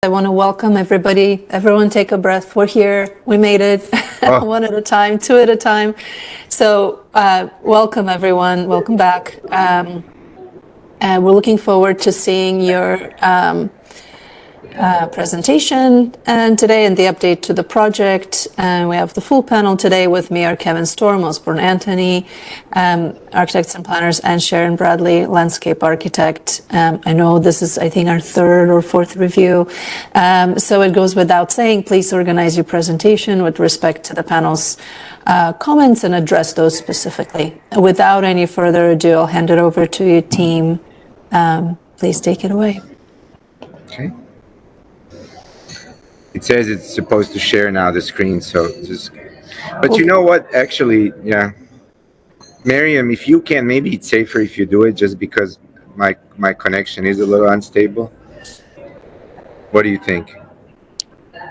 I want to welcome everybody. Everyone take a breath. We're here. We made it. Oh. One at a time, two at a time. So welcome everyone. Welcome back. And we're looking forward to seeing your presentation today and the update to the project. We have the full panel today. With me are Kevin Storm, Osborne Anthony, architects and planners, and Sharon Bradley, landscape architect. I know this is, I think, our third or fourth review. So it goes without saying, please organize your presentation with respect to the panel's comments and address those specifically. Without any further ado, I'll hand it over to your team. Please take it away. Okay. It says it's supposed to share now the screen, so just. But you know what? Actually, yeah, Miriam, if you can, maybe it's safer if you do it, just because my connection is a little unstable. What do you think?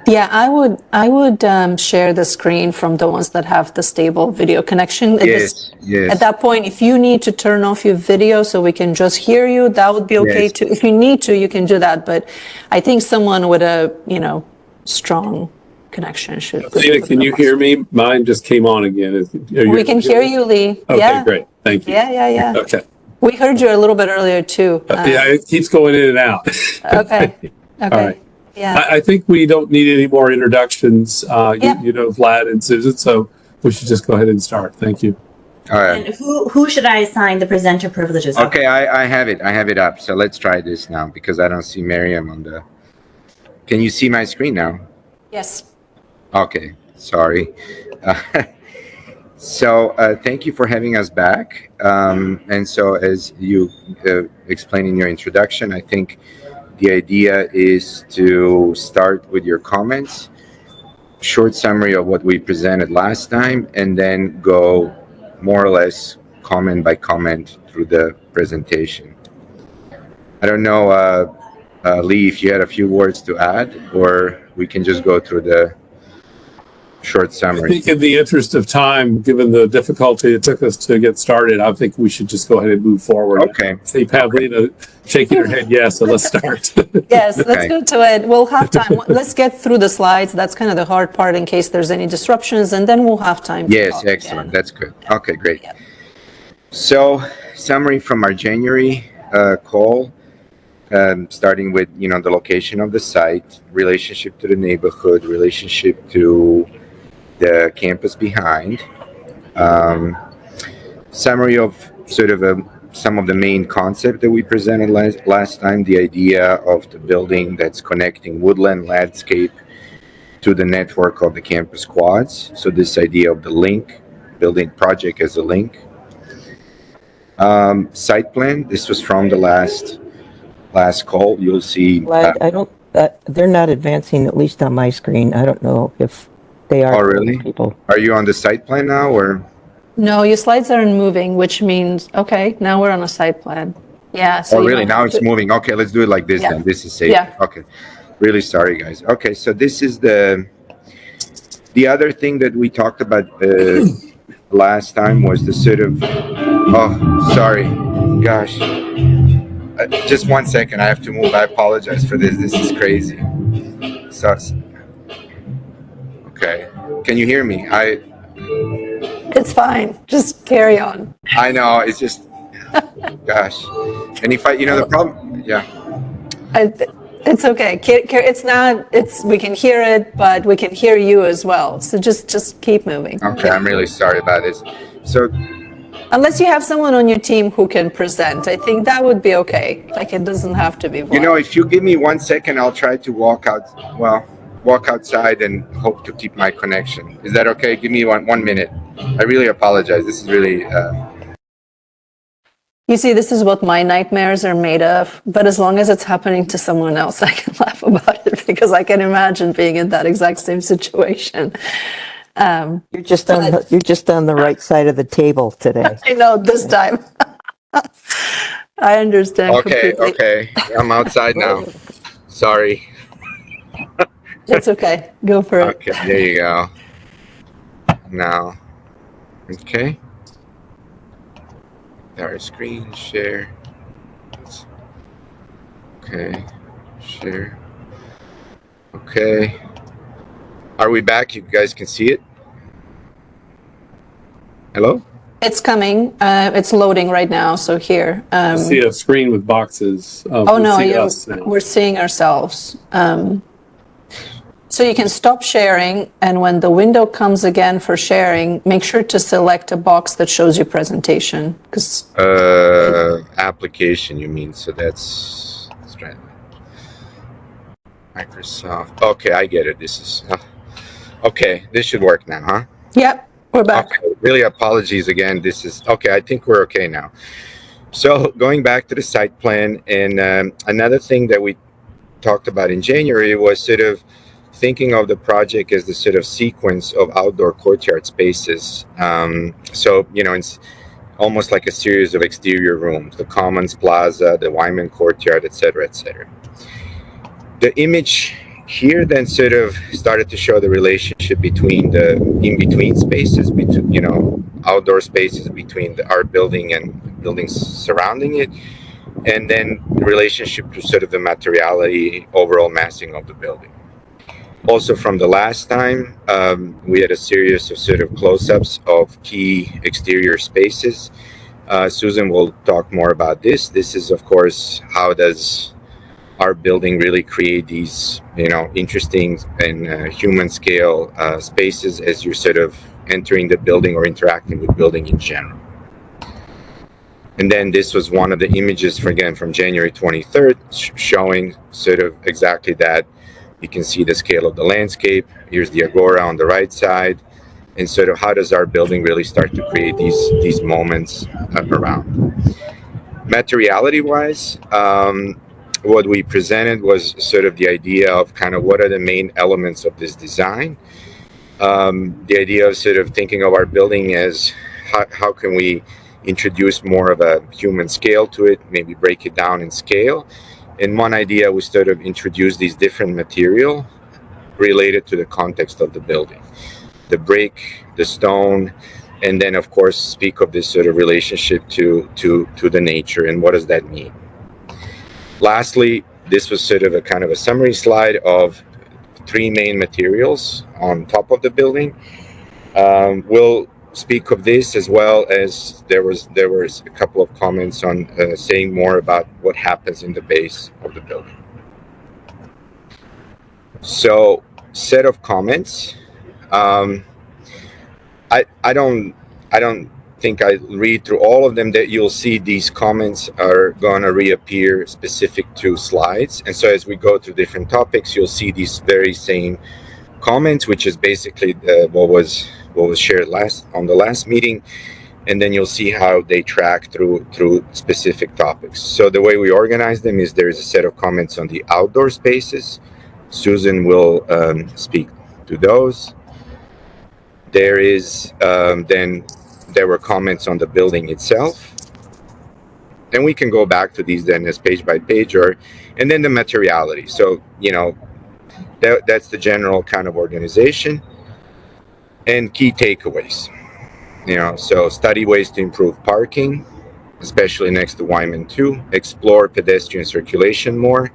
Yeah, I would share the screen from the ones that have the stable video connection. Yes. At that point, if you need to turn off your video so we can just hear you, that would be okay Yes. too. If you need to, you can do that. But I think someone with a strong connection should. Lena, can you hear me? Mine just came on again. We can hear you, Lee. Okay, yeah. Great. Thank you. Yeah. Okay. We heard you a little bit earlier too. Yeah, it keeps going in and out. Okay. All right. Yeah. I think we don't need any more introductions. You know Vlad and Susan, so we should just go ahead and start. Thank you. All right. And who should I assign the presenter privileges of? Okay, I have it. I have it up. So let's try this now because I don't see Miriam on the. Can you see my screen now? Yes. Okay, sorry. So thank you for having us back. And so as you explained in your introduction, I think the idea is to start with your comments, short summary of what we presented last time, and then go more or less comment by comment through the presentation. I don't know, Lee, if you had a few words to add, or we can just go through the short I summary. think in the interest of time, given the difficulty it took us to get started, I think we should just go ahead and move forward. Okay. See Pavlina shaking her head yes, so let's start. Yes, let's Okay. go to it. We'll have time. Let's get through the slides. That's kind of the hard part in case there's any disruptions, and then we'll have time to Yes, talk excellent. again. That's good. Okay, great. Yeah. So, summary from our January call, starting with the location of the site, relationship to the neighborhood, relationship to the campus behind. Summary of sort of some of the main concept that we presented last time, the idea of the building that's connecting woodland landscape to the network of the campus quads. So this idea of the link, building project as a link. Site plan, this was from the last call. You'll see. I don't. They're not advancing, at least on my screen. I don't know if they are. Oh, really? People. Are you on the site plan now, or? No, your slides aren't moving, which means, okay, now we're on a site plan. Yeah. So Oh, you really? don't Now have it's to- moving. Okay, let's do it like this Yeah. then. This is safe. Yeah. Okay. Really sorry, guys. Okay, so this is the other thing that we talked about last time was the sort of. Oh, sorry. Gosh. Just 1 second. I have to move. I apologize for this. This is crazy. So, okay. Can you hear me? It's fine. Just carry on. I know. It's just. Gosh. And if the problem. Yeah. It's okay. It's not. We can hear it, but we can hear you as well. So just keep moving. Okay. I'm really sorry about this. So. Unless you have someone on your team who can present, I think that would be okay. Like it doesn't have to be. If you give me 1 second, I'll try to walk outside and hope to keep my connection. Is that okay? Give me one minute. I really apologize. This is really. You see, this is what my nightmares are made of. But as long as it's happening to someone else, I can laugh about it because I can imagine being in that exact same situation. You're just on the right side of the table today. I know this time. I understand. Okay. completely. Okay. I'm outside now. Sorry. It's okay. Go for it. Okay. There you go. Now. Okay. Our screen share. Okay. Share. Okay. Are we back? You guys can see it? Hello? It's coming. It's loading right now. So here. I see a screen with boxes. Oh We no, see us now. we're seeing ourselves. So you can stop sharing, and when the window comes again for sharing, make sure to select a box that shows your presentation. Because Application, you mean? So let's try Microsoft. Okay, I get it. This is okay. This should work now, huh? yep, we're back. Okay. Really, apologies again. This is okay. I think we're okay now. So going back to the site plan, and another thing that we talked about in January was sort of thinking of the project as the sort of sequence of outdoor courtyard spaces. So, it's almost like a series of exterior rooms, the Commons Plaza, the Wyman Courtyard, et cetera, et cetera. The image here then sort of started to show the relationship between the in-between spaces, between, outdoor spaces between our building and buildings surrounding it, and then the relationship to sort of the materiality, overall massing of the building. Also, from the last time, we had a series of sort of close-ups of key exterior spaces. Susan will talk more about this. This is, of course, how does our building really create these, interesting and human scale spaces as you're sort of entering the building or interacting with building in general. And then this was one of the images from January 23rd, showing sort of exactly that. You can see the scale of the landscape. Here's the Agora on the right side. And sort of how does our building really start to create these moments around. Materiality-wise, what we presented was sort of the idea of kind of what are the main elements of this design. The idea of sort of thinking of our building as how can we introduce more of a human scale to it, maybe break it down in scale. And one idea was sort of introduce these different material related to the context of the building. The brick, the stone, and then of course speak of this sort of relationship to the nature and what does that mean. Lastly, this was sort of a kind of a summary slide of three main materials on top of the building. We'll speak of this as well as there was a couple of comments on saying more about what happens in the base of the building. So, set of comments. I don't think I read through all of them. That you'll see these comments are going to reappear specific to slides, and so as we go through different topics, you'll see these very same comments, which is basically what was shared on the last meeting, and then you'll see how they track through specific topics. So the way we organize them is there's a set of comments on the outdoor spaces. Susan will speak to those. There is then there were comments on the building itself, and we can go back to these then as page by page, and then the materiality. So that's the general kind of organization and key takeaways. So study ways to improve parking, especially next to Wyman 2, explore pedestrian circulation more,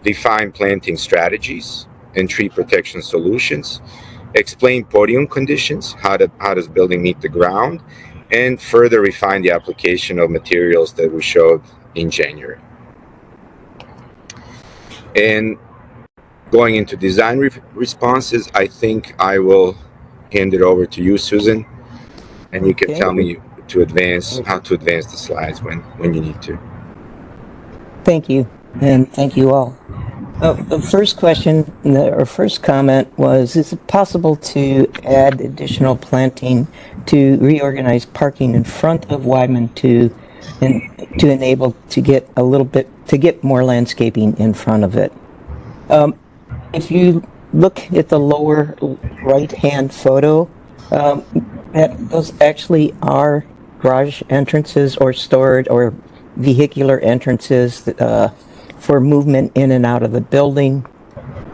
define planting strategies and tree protection solutions, explain podium conditions, how does building meet the ground, and further refine the application of materials that we showed in January. And going into design responses, I think I will hand it over to you, Susan, and you can tell me how to advance the slides when you need to. Thank you, and thank you all. The first question, or first comment was, is it possible to add additional planting to reorganize parking in front of Wyman 2 and to enable to get more landscaping in front of it? If you look at the lower right-hand photo, those actually are garage entrances or storage or vehicular entrances for movement in and out of the building,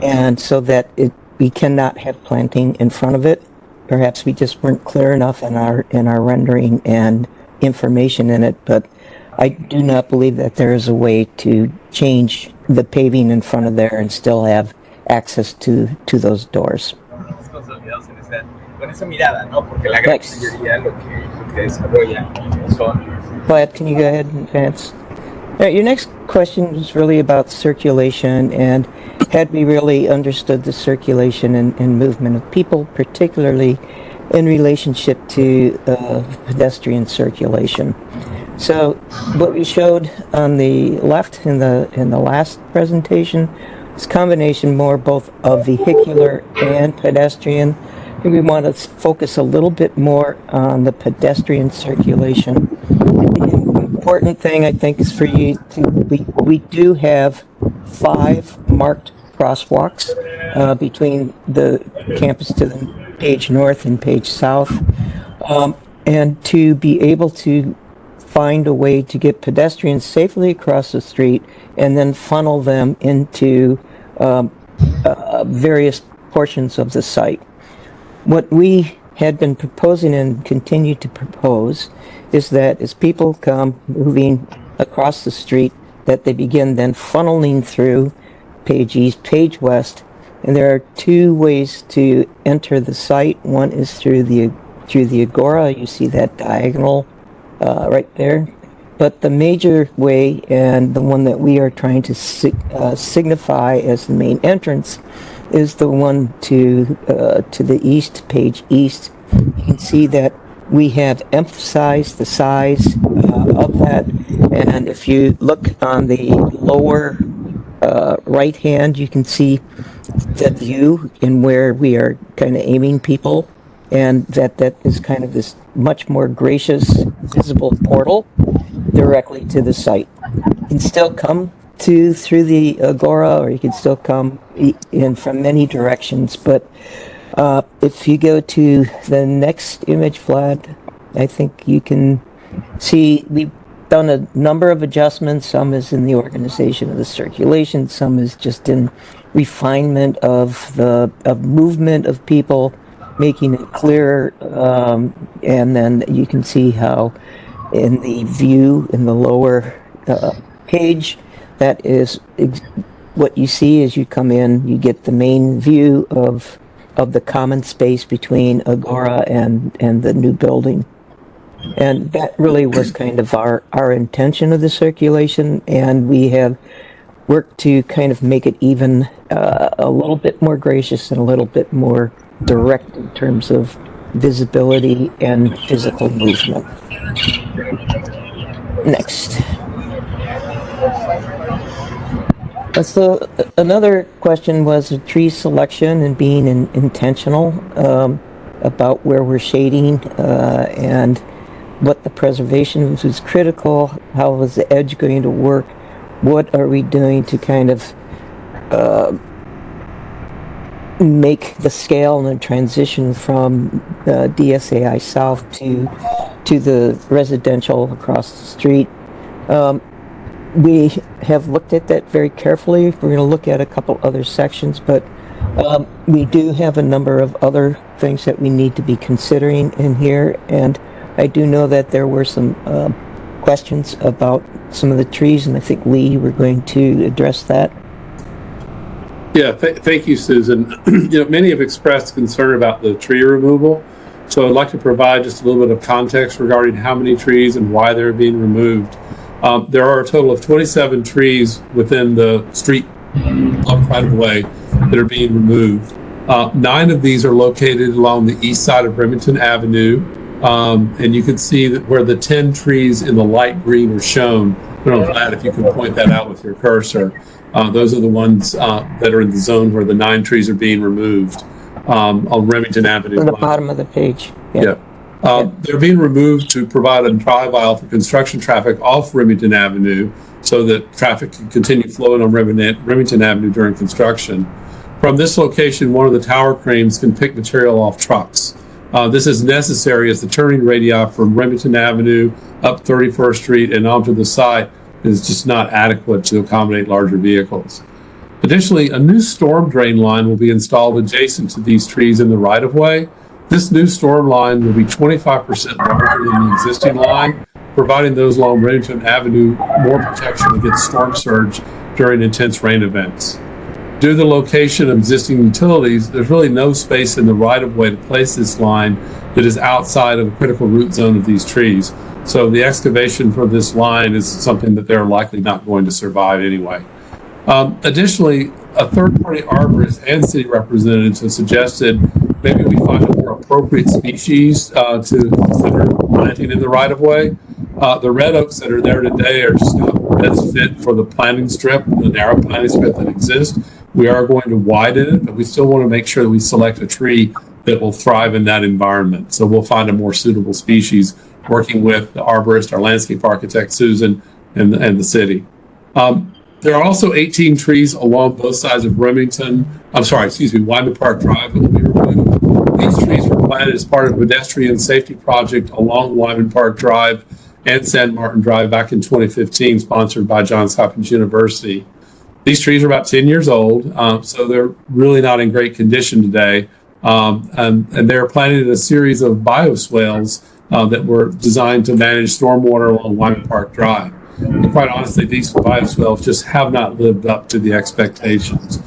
and so that we cannot have planting in front of it. Perhaps we just weren't clear enough in our rendering and information in it, but I do not believe that there is a way to change the paving in front of there and still have access to those doors. Consolidados con esa mirada, ¿no? Porque la gran mayoría lo que desarrollan son. Vlad, can you go ahead and advance? Your next question is really about circulation, and had we really understood the circulation and movement of people, particularly in relationship to pedestrian circulation. So what we showed on the left in the last presentation is a combination more both of vehicular and pedestrian. And we want to focus a little bit more on the pedestrian circulation. The important thing, I think, is for you to, we do have 5 marked crosswalks between the campus to the page north and page south. And to be able to find a way to get pedestrians safely across the street and then funnel them into various portions of the site. What we had been proposing and continue to propose is that as people come moving across the street, that they begin then funneling through page east, page west, and there are 2 ways to enter the site. One is through the agora. You see that diagonal right there. But the major way, and the one that we are trying to signify as the main entrance, is the one to the east, page east. You can see that we have emphasized the size of that, and if you look on the lower right hand, you can see the view in where we are kind of aiming people, and that is kind of this much more gracious, visible portal directly to the site. You can still come through the agora, or you can still come in from many directions, but if you go to the next image, Vlad, I think you can see we've done a number of adjustments. Some is in the organization of the circulation, some is just in refinement of movement of people, making it clearer, and then you can see how in the view in the lower page, that is what you see as you come in. You get the main view of the common space between agora and the new building. And that really was kind of our intention of the circulation, and we have worked to kind of make it even a little bit more gracious and a little bit more direct in terms of visibility and physical movement. Next. So another question was tree selection and being intentional about where we're shading and what the preservation is critical. How is the edge going to work? What are we doing to kind of make the scale and the transition from DSAI South to the residential across the street? We have looked at that very carefully. We're going to look at a couple other sections, but we do have a number of other things that we need to be considering in here, and I do know that there were some questions about some of the trees, and I think, Lee, we're going to address that. Yeah, thank you, Susan. Many have expressed concern about the tree removal, so I'd like to provide just a little bit of context regarding how many trees and why they're being removed. There are a total of 27 trees within the street right of way that are being removed. 9 of these are located along the east side of Remington Avenue, and you can see that where the 10 trees in the light green are shown. I don't know, Vlad, if you can point that out with your cursor. Those are the ones that are in the zone where the 9 trees are being removed on Remington Avenue. On the bottom of the page. Yeah. They're being removed to provide a drive aisle for construction traffic off Remington Avenue so that traffic can continue flowing on Remington Avenue during construction. From this location, one of the tower cranes can pick material off trucks. This is necessary as the turning radii from Remington Avenue up 31st Street and onto the site is just not adequate to accommodate larger vehicles. Additionally, a new storm drain line will be installed adjacent to these trees in the right-of-way. This new storm line will be 25% larger than the existing line, providing those along Remington Avenue more protection against storm surge during intense rain events. Due to the location of existing utilities, there's really no space in the right-of-way to place this line that is outside of the critical root zone of these trees. So the excavation for this line is something that they're likely not going to survive anyway. Additionally, a third-party arborist and city representatives have suggested maybe we find a more appropriate species to consider planting in the right-of-way. The red oaks that are there today are just not best fit for the planting strip, the narrow planting strip that exists. We are going to widen it, but we still want to make sure that we select a tree that will thrive in that environment. So we'll find a more suitable species working with the arborist, our landscape architect, Susan, and the city. There are also 18 trees along both sides of Wyman Park Drive that will be removed. These trees were planted as part of a pedestrian safety project along Wyman Park Drive and San Martin Drive back in 2015, sponsored by Johns Hopkins University. These trees are about 10 years old, so they're really not in great condition today. And they're planted in a series of bioswales that were designed to manage stormwater along Wyman Park Drive. And quite honestly, these bioswales just have not lived up to the expectations.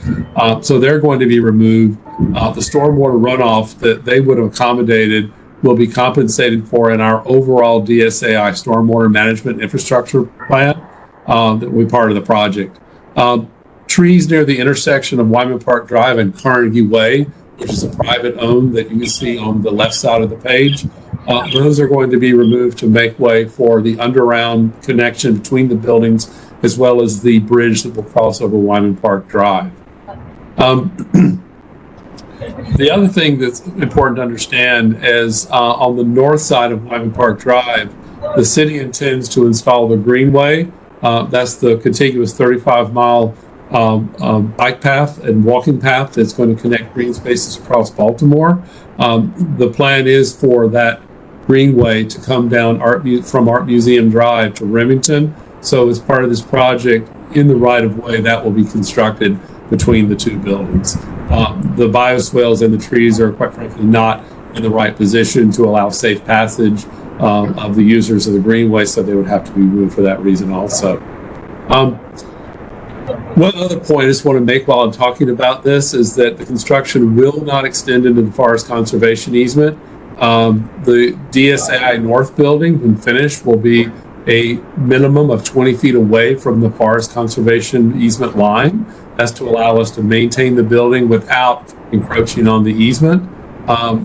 So they're going to be removed. The stormwater runoff that they would have accommodated will be compensated for in our overall DSAI stormwater management infrastructure plan that will be part of the project. Trees near the intersection of Wyman Park Drive and Carnegie Way, which is a private owned that you can see on the left side of the page, those are going to be removed to make way for the underground connection between the buildings as well as the bridge that will cross over Wyman Park Drive. The other thing that's important to understand is on the north side of Wyman Park Drive, the city intends to install the Greenway. That's the contiguous 35-mile bike path and walking path that's going to connect green spaces across Baltimore. The plan is for that Greenway to come down from Art Museum Drive to Remington. So as part of this project, in the right-of-way, that will be constructed between the two buildings. The bioswales and the trees are quite frankly not in the right position to allow safe passage of the users of the Greenway, so they would have to be removed for that reason also. One other point I just want to make while I'm talking about this is that the construction will not extend into the forest conservation easement. The DSAI North building, when finished, will be a minimum of 20 feet away from the forest conservation easement line. That's to allow us to maintain the building without encroaching on the easement.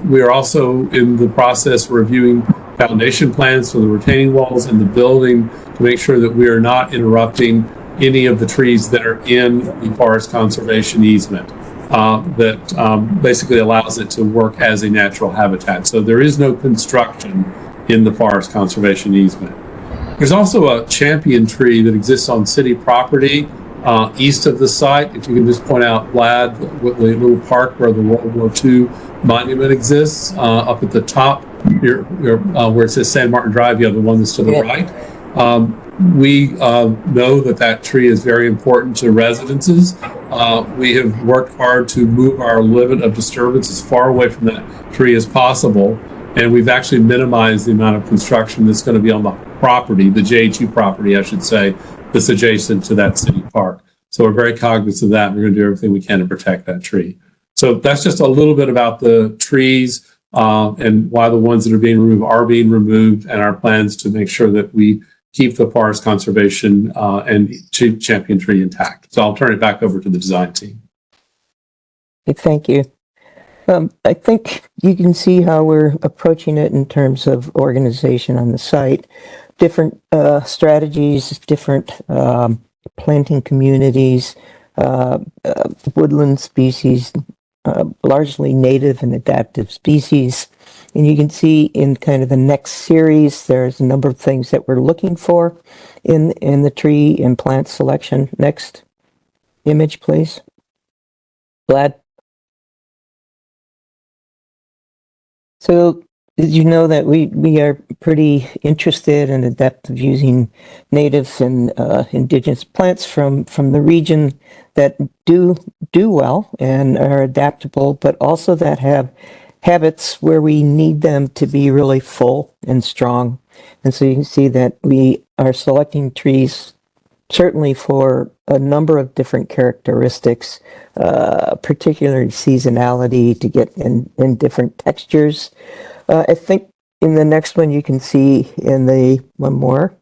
We are also in the process of reviewing foundation plans for the retaining walls in the building to make sure that we are not interrupting any of the trees that are in the forest conservation easement that basically allows it to work as a natural habitat. So there is no construction in the forest conservation easement. There's also a champion tree that exists on city property east of the site. If you can just point out, Vlad, the little park where the World War II monument exists, up at the top here, where it says San Martin Drive, you have the one that's to the right. We know that tree is very important to residences. We have worked hard to move our limit of disturbance as far away from that tree as possible. And we've actually minimized the amount of construction that's going to be on the property, the JHU property, I should say, that's adjacent to that city park. So we're very cognizant of that. We're going to do everything we can to protect that tree. So that's just a little bit about the trees and why the ones that are being removed, and our plans to make sure that we keep the forest conservation and champion tree intact. So I'll turn it back over to the design team. Thank you. I think you can see how we're approaching it in terms of organization on the site. Different strategies, different planting communities, woodland species, largely native and adaptive species. And you can see in kind of the next series, there's a number of things that we're looking for in the tree and plant selection. Next image, please. Vlad. So did you know that we are pretty interested and adept of using native and indigenous plants from the region that do well and are adaptable, but also that have habits where we need them to be really full and strong. And so you can see that we are selecting trees certainly for a number of different characteristics, particularly seasonality to get in different textures. I think in the next one you can see in the one more,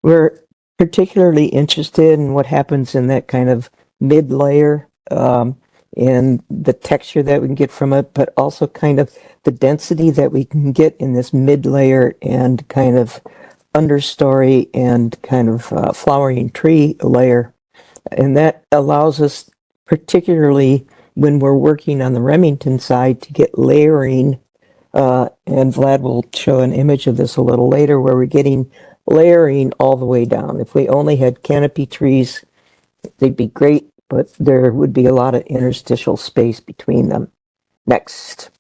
we're particularly interested in what happens in that kind of mid layer and the texture that we can get from it, but also kind of the density that we can get in this mid layer and kind of understory and kind of flowering tree layer. And that allows us, particularly when we're working on the Remington side, to get layering. And Vlad will show an image of this a little later where we're getting layering all the way down. If we only had canopy trees, they'd be great, but there would be a lot of interstitial space between them. Next.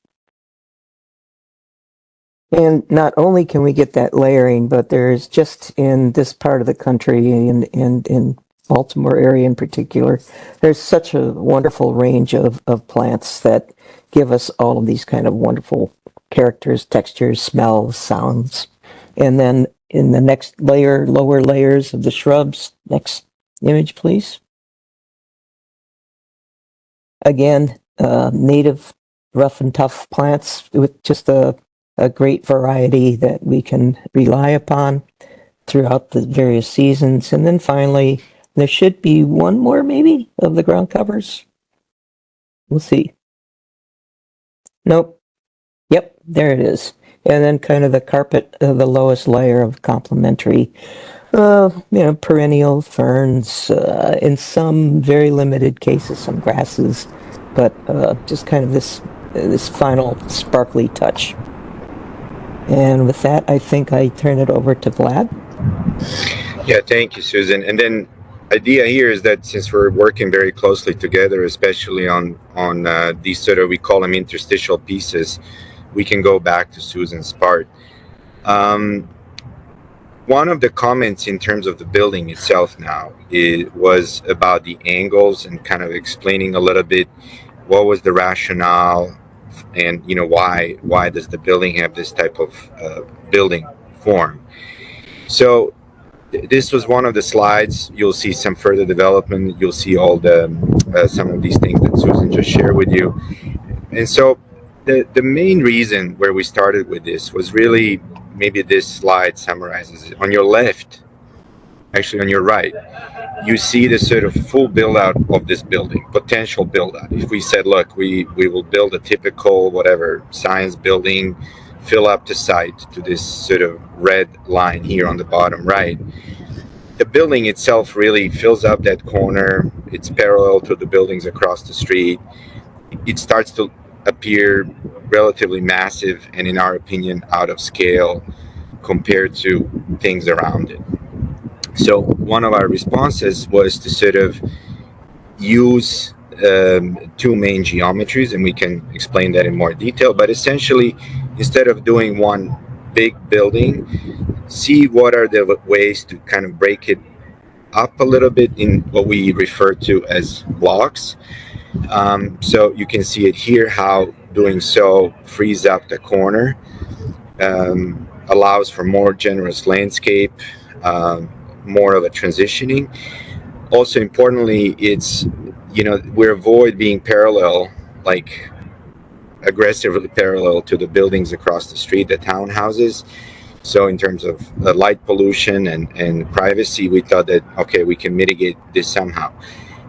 And not only can we get that layering, but there's just in this part of the country and in Baltimore area in particular, there's such a wonderful range of plants that give us all of these kind of wonderful characters, textures, smells, sounds. And then in the next layer, lower layers of the shrubs, next image, please. Again, native rough and tough plants with just a great variety that we can rely upon throughout the various seasons. And then finally, there should be one more maybe of the ground covers. We'll see. Nope. Yep, there it is. And then kind of the carpet, the lowest layer of complementary, perennial ferns, in some very limited cases, some grasses, but just kind of this final sparkly touch. And with that, I think I turn it over to Vlad. Yeah, thank you, Susan. And then idea here is that since we're working very closely together, especially on these sort of, we call them interstitial pieces, we can go back to Susan's part. One of the comments in terms of the building itself now was about the angles and kind of explaining a little bit what was the rationale and why does the building have this type of building form. So this was one of the slides. You'll see some further development. You'll see all the some of these things that Susan just shared with you. And so the main reason where we started with this was really, maybe this slide summarizes it. On your left, actually on your right, you see the sort of full build out of this building, potential build out. If we said, look, we will build a typical whatever science building, fill up the site to this sort of red line here on the bottom right. The building itself really fills up that corner. It's parallel to the buildings across the street. It starts to appear relatively massive and, in our opinion, out of scale compared to things around it. So one of our responses was to sort of use two main geometries, and we can explain that in more detail. But essentially, instead of doing one big building, see what are the ways to kind of break it up a little bit in what we refer to as blocks. So you can see it here, how doing so frees up the corner, allows for more generous landscape, more of a transitioning. Also importantly, it's, we avoid being parallel, like aggressively parallel to the buildings across the street, the townhouses. So in terms of the light pollution and privacy, we thought that, okay, we can mitigate this somehow.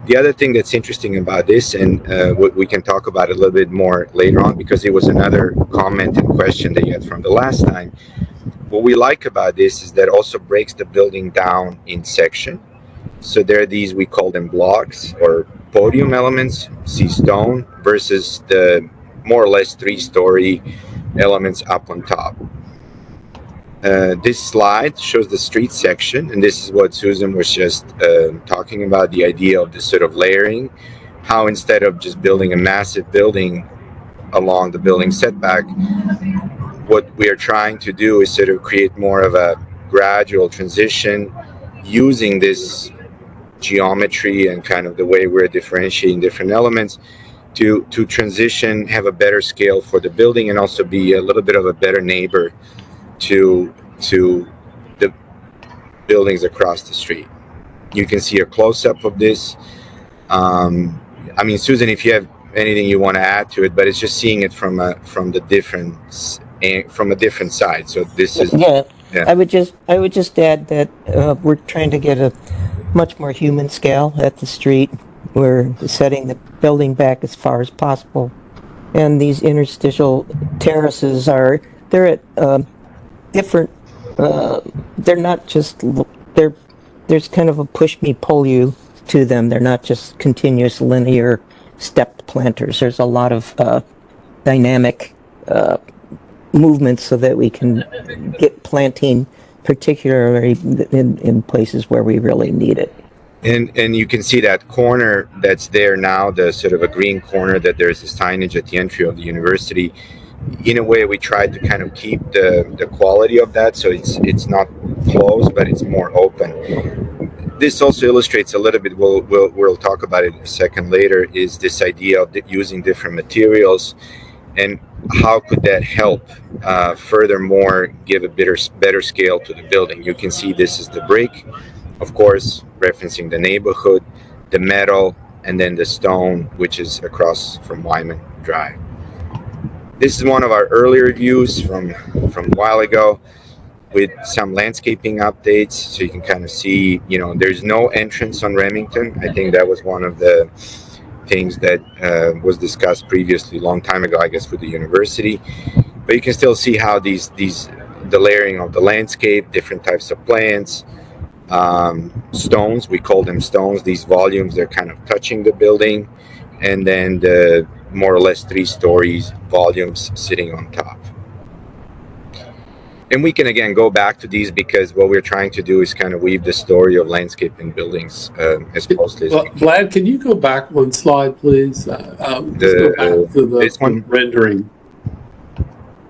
The other thing that's interesting about this, and we can talk about it a little bit more later on, because it was another comment and question that you had from the last time. What we like about this is that it also breaks the building down in section. So there are these, we call them blocks or podium elements, see stone, versus the more or less 3-story elements up on top. This slide shows the street section, and this is what Susan was just talking about, the idea of this sort of layering, how instead of just building a massive building along the building setback, what we are trying to do is sort of create more of a gradual transition using this geometry and kind of the way we're differentiating different elements to transition, have a better scale for the building, and also be a little bit of a better neighbor to the buildings across the street. You can see a close-up of this. I mean, Susan, if you have anything you want to add to it, but it's just seeing it from a different side. So this is Yeah. I would just add that we're trying to get a much more human scale at the street. We're setting the building back as far as possible, and these interstitial terraces they're at different. They're not just there's kind of a push me pull you to them. They're not just continuous linear stepped planters. There's a lot of dynamic movements so that we can get planting, particularly in places where we really need it. And you can see that corner that's there now, the sort of a green corner, that there's this signage at the entry of the university. In a way, we tried to kind of keep the quality of that, so it's not closed, but it's more open. This also illustrates a little bit, we'll talk about it a second later, is this idea of using different materials, and how could that help furthermore give a better scale to the building. You can see this is the brick, of course, referencing the neighborhood, the metal, and then the stone, which is across from Wyman Drive. This is one of our earlier views from a while ago, with some landscaping updates, so you can kind of see, there's no entrance on Remington. I think that was one of the things that was discussed previously, a long time ago, I guess, with the university. But you can still see how the layering of the landscape, different types of plants, stones, we call them stones. These volumes, they're kind of touching the building, and then the more or less 3 stories volumes sitting on top. And we can again go back to these, because what we're trying to do is kind of weave the story of landscape and buildings as closely as we can. Vlad, can you go back one slide, please? Let's go back to this one? rendering.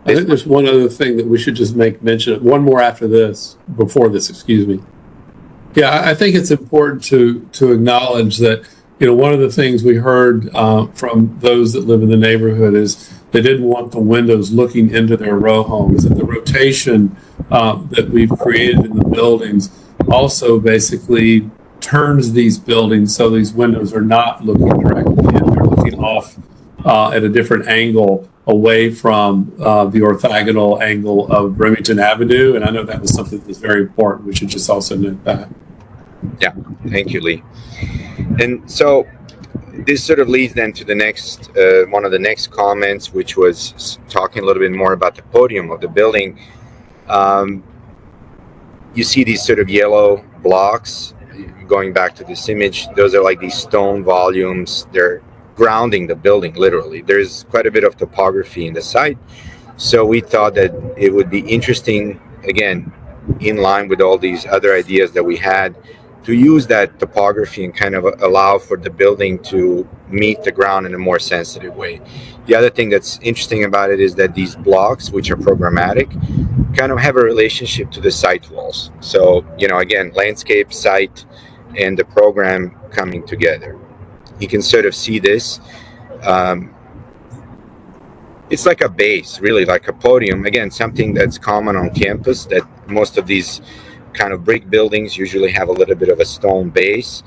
I think there's one other thing that we should just make mention of. One more after this, before this, excuse me. Yeah, I think it's important to acknowledge that, one of the things we heard from those that live in the neighborhood is they didn't want the windows looking into their row homes, and the rotation that we've created in the buildings also basically turns these buildings so these windows are not looking directly in. They're looking off at a different angle away from the orthogonal angle of Remington Avenue. And I know that was something that's very important. We should just also note that. Yeah, thank you, Lee. And so this sort of leads then to the next, one of the next comments, which was talking a little bit more about the podium of the building. You see these sort of yellow blocks, going back to this image, those are like these stone volumes. They're grounding the building, literally. There's quite a bit of topography in the site. So we thought that it would be interesting, again, in line with all these other ideas that we had, to use that topography and kind of allow for the building to meet the ground in a more sensitive way. The other thing that's interesting about it is that these blocks, which are programmatic, kind of have a relationship to the site walls. So, again, landscape, site, and the program coming together. You can sort of see this. It's like a base, really, like a podium. Again, something that's common on campus, that most of these kind of brick buildings usually have a little bit of a stone base.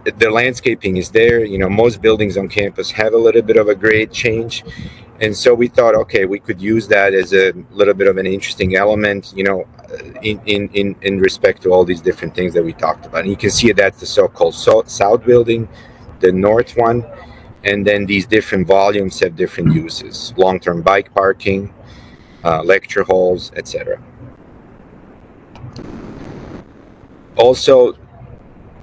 The landscaping is there. Most buildings on campus have a little bit of a grade change. And so we thought, okay, we could use that as a little bit of an interesting element, in respect to all these different things that we talked about. And you can see that's the so-called South building, the North one, and then these different volumes have different uses: long-term bike parking, lecture halls, etc. Also,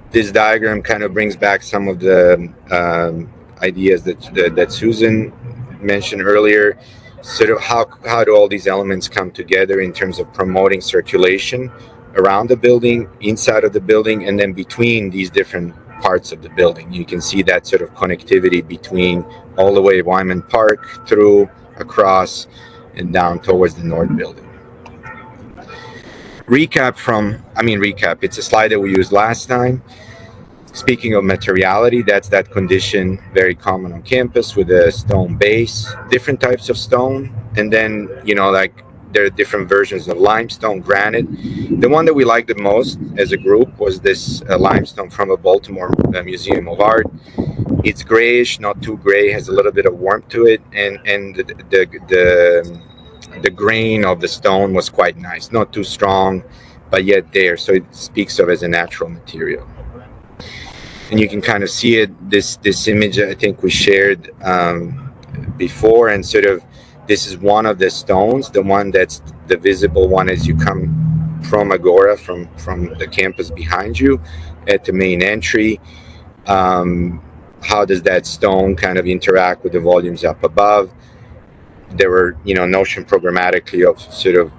this diagram kind of brings back some of the ideas that Susan mentioned earlier. Sort of how do all these elements come together in terms of promoting circulation around the building, inside of the building, and then between these different parts of the building. You can see that sort of connectivity between all the way Wyman Park, through, across, and down towards the North building. Recap, it's a slide that we used last time. Speaking of materiality, that's that condition very common on campus with a stone base, different types of stone, and then, like there are different versions of limestone, granite. The one that we liked the most as a group was this limestone from a Baltimore Museum of Art. It's grayish, not too gray, has a little bit of warmth to it, and the grain of the stone was quite nice, not too strong, but yet there. So it speaks of as a natural material. And you can kind of see it. This image I think we shared before, and sort of this is one of the stones, the one that's the visible one as you come from Agora, from the campus behind you at the main entry. How does that stone kind of interact with the volumes up above? There were, notion programmatically of sort of,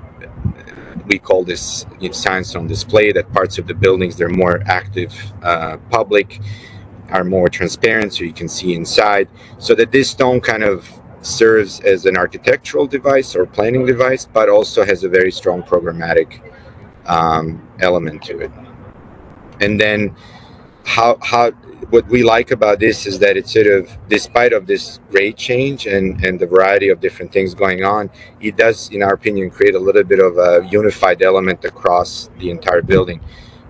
we call this science on display, that parts of the buildings they're more active, public, are more transparent, so you can see inside. So that this stone kind of serves as an architectural device or planning device, but also has a very strong programmatic element to it. And then what we like about this is that it's sort of, despite of this grade change and the variety of different things going on, it does, in our opinion, create a little bit of a unified element across the entire building.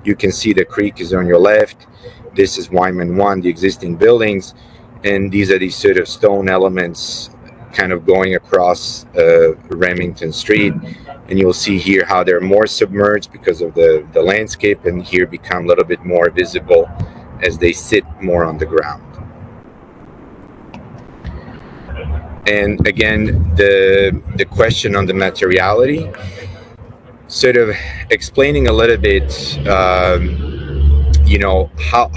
You can see the creek is on your left. This is Wyman 1, the existing buildings, and these are these sort of stone elements kind of going across Remington Street. And you'll see here how they're more submerged because of the landscape, and here become a little bit more visible as they sit more on the ground. And again, the question on the materiality, sort of explaining a little bit,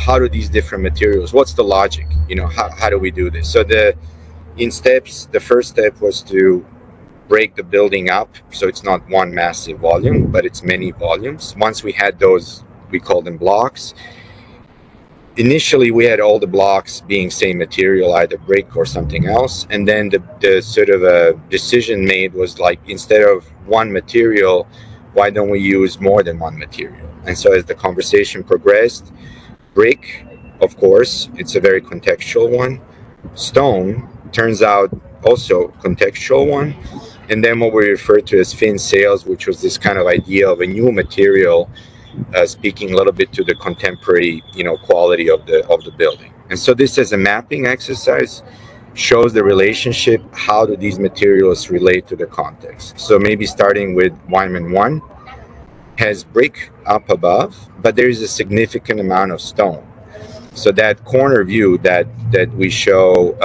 how do these different materials, what's the logic, how do we do this? So in steps, the first step was to break the building up, so it's not one massive volume, but it's many volumes. Once we had those, we call them blocks. Initially, we had all the blocks being same material, either brick or something else. And then the sort of a decision made was like, instead of one material, why don't we use more than one material? And so as the conversation progressed, brick, of course, it's a very contextual one. Stone turns out also contextual one. And then what we refer to as fin sails, which was this kind of idea of a new material, speaking a little bit to the contemporary, quality of the building. And so this, as a mapping exercise, shows the relationship. How do these materials relate to the context? So maybe starting with Wyman 1 has brick up above, but there is a significant amount of stone. So that corner view that we show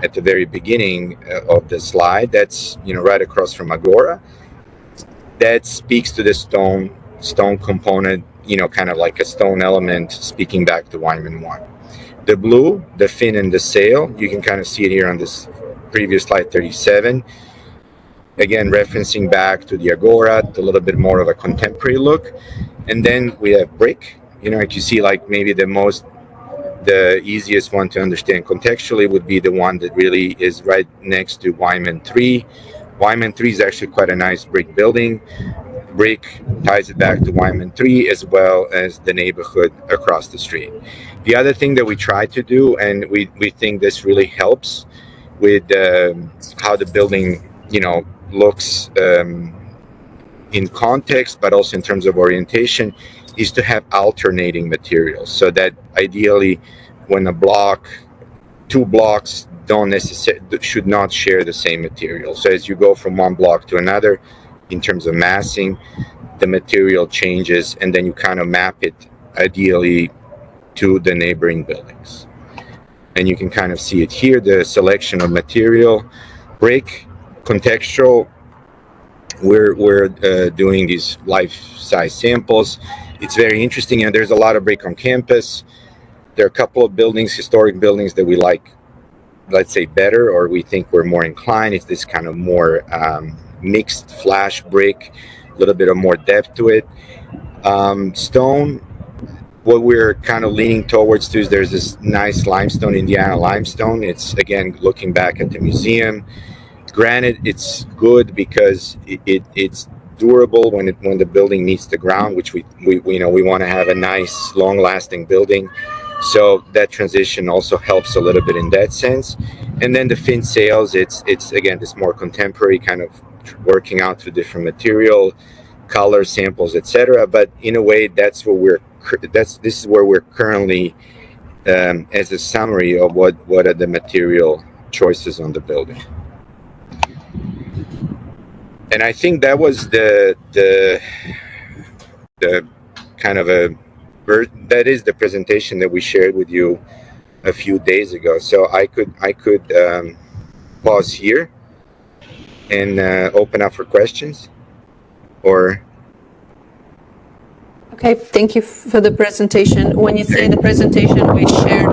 at the very beginning of the slide, that's right across from Agora, that speaks to the stone component, kind of like a stone element, speaking back to Wyman 1. The blue, the fin and the sail, you can kind of see it here on this previous slide 37. Again, referencing back to the Agora, a little bit more of a contemporary look. And then we have brick, like you see, like maybe the easiest one to understand contextually would be the one that really is right next to Wyman 3. Wyman 3 is actually quite a nice brick building. Brick ties it back to Wyman 3, as well as the neighborhood across the street. The other thing that we try to do, and we think this really helps with how the building, looks in context, but also in terms of orientation, is to have alternating materials. So that ideally, when two blocks should not share the same material. So as you go from one block to another, in terms of massing, the material changes, and then you kind of map it ideally to the neighboring buildings. And you can kind of see it here, the selection of material. Brick, contextual, we're doing these life-size samples. It's very interesting, and there's a lot of brick on campus. There are a couple of buildings, historic buildings, that we like, let's say, better, or we think we're more inclined. It's this kind of more mixed flash brick, a little bit of more depth to it. Stone, what we're kind of leaning towards to is there's this nice limestone, Indiana limestone. It's, again, looking back at the museum. Granite, it's good because it's durable when the building meets the ground, which we want to have a nice, long-lasting building. So that transition also helps a little bit in that sense. And then the fin sails, it's again this more contemporary kind of working out to different material, color samples, etc. But in a way, this is where we're currently as a summary of what are the material choices on the building. And I think that was the kind of that is the presentation that we shared with you a few days ago. So I could pause here and open up for questions, or Okay, thank you for the presentation. When you say the presentation we shared,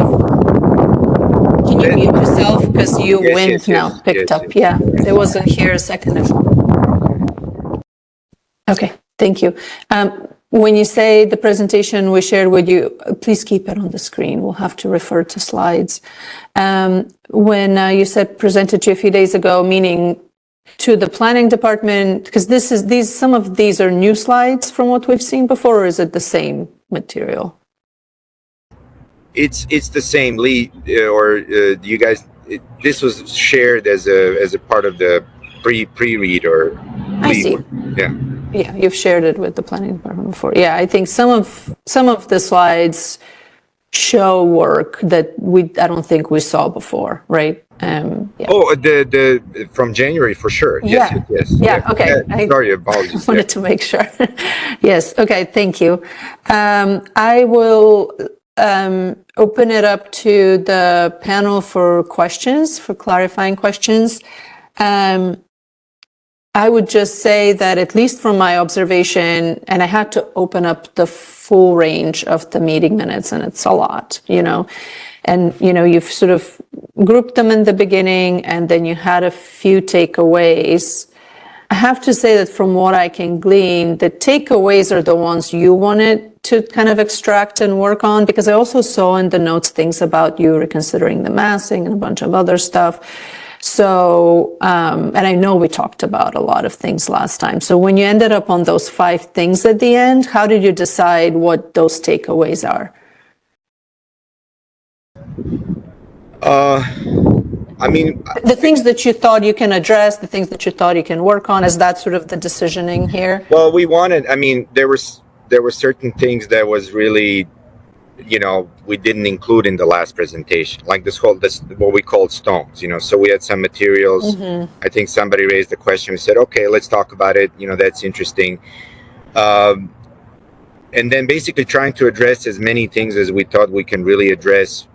can you mute yourself? Because your wind now picked up. Yeah, it wasn't here a second ago. Okay, thank you. When you say the presentation we shared with you, please keep it on the screen. We'll have to refer to slides. When you said presented to you a few days ago, meaning to the planning department, because some of these are new slides from what we've seen before, or is it the same material? It's the same, Lee, or you guys. This was shared as a part of the pre-read, or I see. Yeah. Yeah, you've shared it with the planning department before. Yeah, I think some of the slides show work that I don't think we saw before, right? Yeah. Oh, the from January for sure. Yes, Yeah. yes. Yeah. Okay. Sorry, apologies. I wanted to make sure. Yes. Okay. Thank you. I will open it up to the panel for questions, for clarifying questions. I would just say that, at least from my observation, and I had to open up the full range of the meeting minutes, and it's a lot, and you've sort of grouped them in the beginning, and then you had a few takeaways. I have to say that from what I can glean, the takeaways are the ones you wanted to kind of extract and work on, because I also saw in the notes things about you reconsidering the massing and a bunch of other stuff. So, and I know we talked about a lot of things last time. So when you ended up on those 5 things at the end, how did you decide what those takeaways are? I mean, the things that you thought you can address, the things that you thought you can work on, is that sort of the decisioning here? Well, there were certain things that was really, we didn't include in the last presentation, like this what we called stones, so we had some materials. Mm-hmm. I think somebody raised the question. We said, okay, let's talk about it. That's interesting. And then basically trying to address as many things as we thought we can really address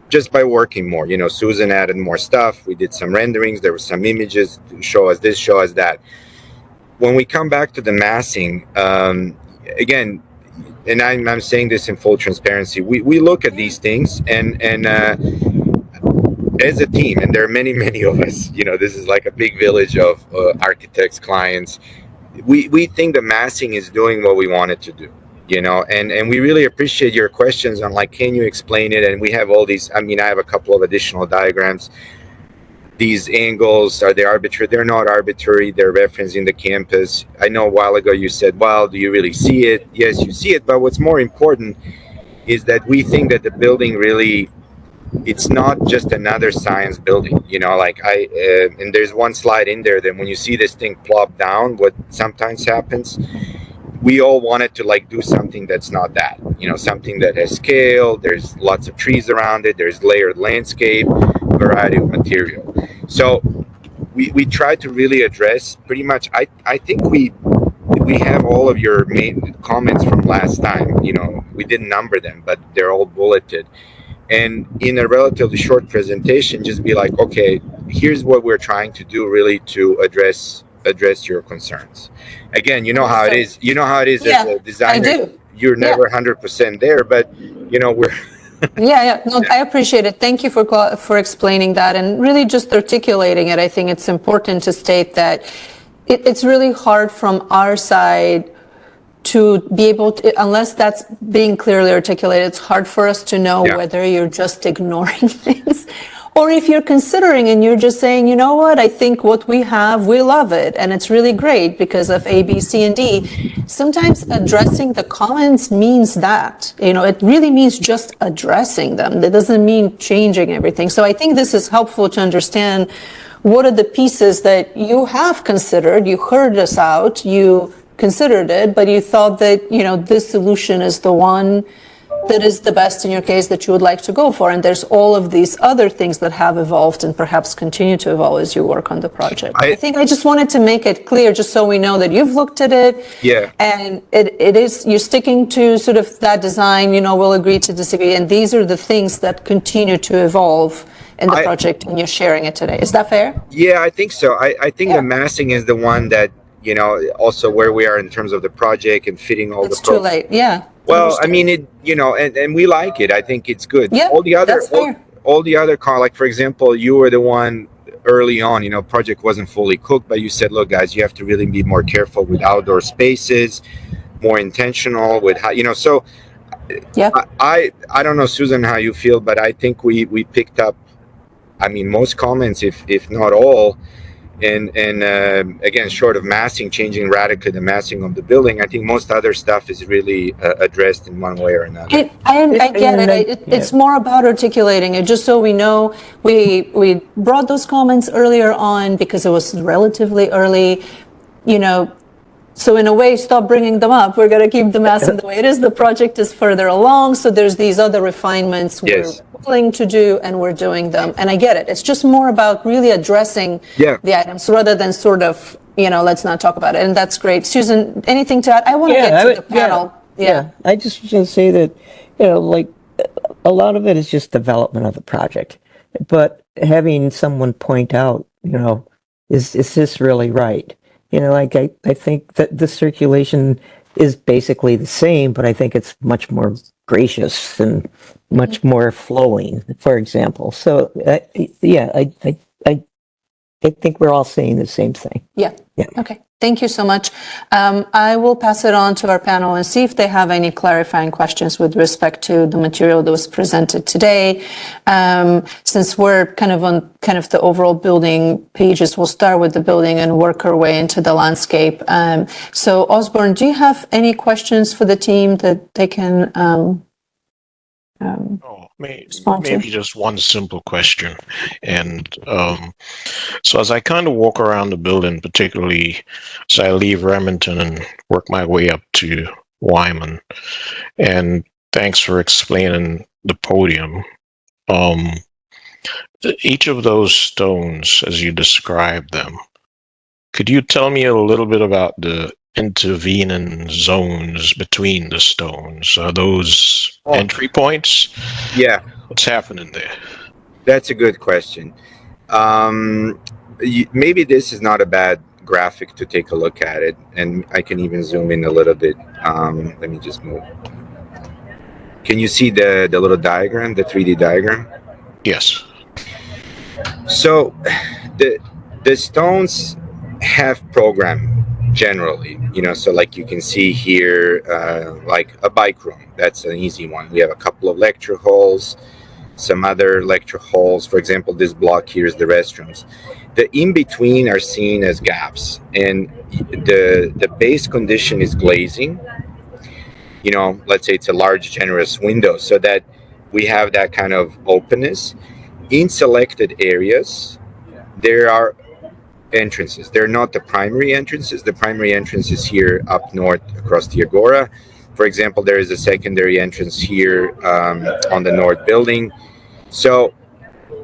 just by working more. Susan added more stuff. We did some renderings. There were some images to show us this, show us that. When we come back to the massing, again, and I'm saying this in full transparency, we look at these things and as a team, and there are many of us, this is like a big village of architects, clients. We think the massing is doing what we want it to do, and we really appreciate your questions on, like, can you explain it? And we have all these, I have a couple of additional diagrams. These angles, are they arbitrary? They're not arbitrary. They're referencing the campus. I know a while ago you said, well, do you really see it? Yes, you see it. But what's more important is that we think that the building really, it's not just another science building. And there's one slide in there that when you see this thing plop down, what sometimes happens, we all wanted to do something that's not that, something that has scale. There's lots of trees around it. There's layered landscape, variety of material. So we tried to really address pretty much, I think we have all of your main comments from last time. We didn't number them, but they're all bulleted. And in a relatively short presentation, just be like, okay, here's what we're trying to do really to address your concerns. Again, how it is. As a designer. I do. You're never 100% there, but we're. Yeah. No, I appreciate it. Thank you for explaining that and really just articulating it. I think it's important to state that it's really hard from our side to be able to, unless that's being clearly articulated, it's hard for us to know whether you're just ignoring things or if you're considering and you're just saying, you know what, I think what we have, we love it. And it's really great because of A, B, C, and D. Sometimes addressing the comments means that, it really means just addressing them. That doesn't mean changing everything. So I think this is helpful to understand what are the pieces that you have considered? You heard us out, you considered it, but you thought that, this solution is the one that is the best in your case that you would like to go for. And there's all of these other things that have evolved and perhaps continue to evolve as you work on the project. I think I just wanted to make it clear, just so we know that you've looked at it. Yeah. And it is, you're sticking to sort of that design, we'll agree to disagree. And these are the things that continue to evolve in the project, and you're sharing it today. Is that fair? Yeah, I think so. I think the massing is the one that, also where we are in terms of the project and fitting all It's too late. Yeah. Well, I mean, and we like it. I think it's good. Yeah, that's fair. All the other like for example, you were the one early on, project wasn't fully cooked, but you said, look, guys, you have to really be more careful with outdoor spaces, more intentional with how, so yeah. I don't know, Susan, how you feel, but I think we picked up, I mean, most comments, if not all. And again, short of massing, changing radically the massing of the building, I think most other stuff is really addressed in one way or another. I get it. It's more about articulating it, just so we know. We brought those comments earlier on because it was relatively early, So in a way, stop bringing them up. We're going to keep the massing the way it is. The project is further along, so there's these other refinements we're willing to do, and we're doing them. And I get it. It's just more about really addressing the items rather than sort of, let's not talk about it. And that's great. Susan, anything to add? I want to get to the panel. Yeah. I just want to say that, like a lot of it is just development of the project. But having someone point out, is this really right? I think that the circulation is basically the same, but I think it's much more gracious and much more flowing, for example. So, I think we're all saying the same thing. Yeah. Okay. Thank you so much. I will pass it on to our panel and see if they have any clarifying questions with respect to the material that was presented today. Since we're kind of on the overall building pages, we'll start with the building and work our way into the landscape. So Osborne, do you have any questions for the team that they can maybe just one simple question. And so as I kind of walk around the building, particularly as I leave Remington and work my way up to Wyman, and thanks for explaining the podium. Each of those stones, as you described them, could you tell me a little bit about the intervening zones between the stones? Are those entry points? Yeah. What's happening there? That's a good question. Maybe this is not a bad graphic to take a look at it, and I can even zoom in a little bit. Let me just move. Can you see the little diagram, the 3D diagram? Yes. So the stones have program generally, so like you can see here, like a bike room, that's an easy one. We have a couple of lecture halls, some other lecture halls. For example, this block here is the restrooms. The in-between are seen as gaps, and the base condition is glazing. Let's say it's a large generous window, so that we have that kind of openness. In selected areas, there are entrances. They're not the primary entrances. The primary entrance is here up north across the Agora. For example, there is a secondary entrance here on the north building. So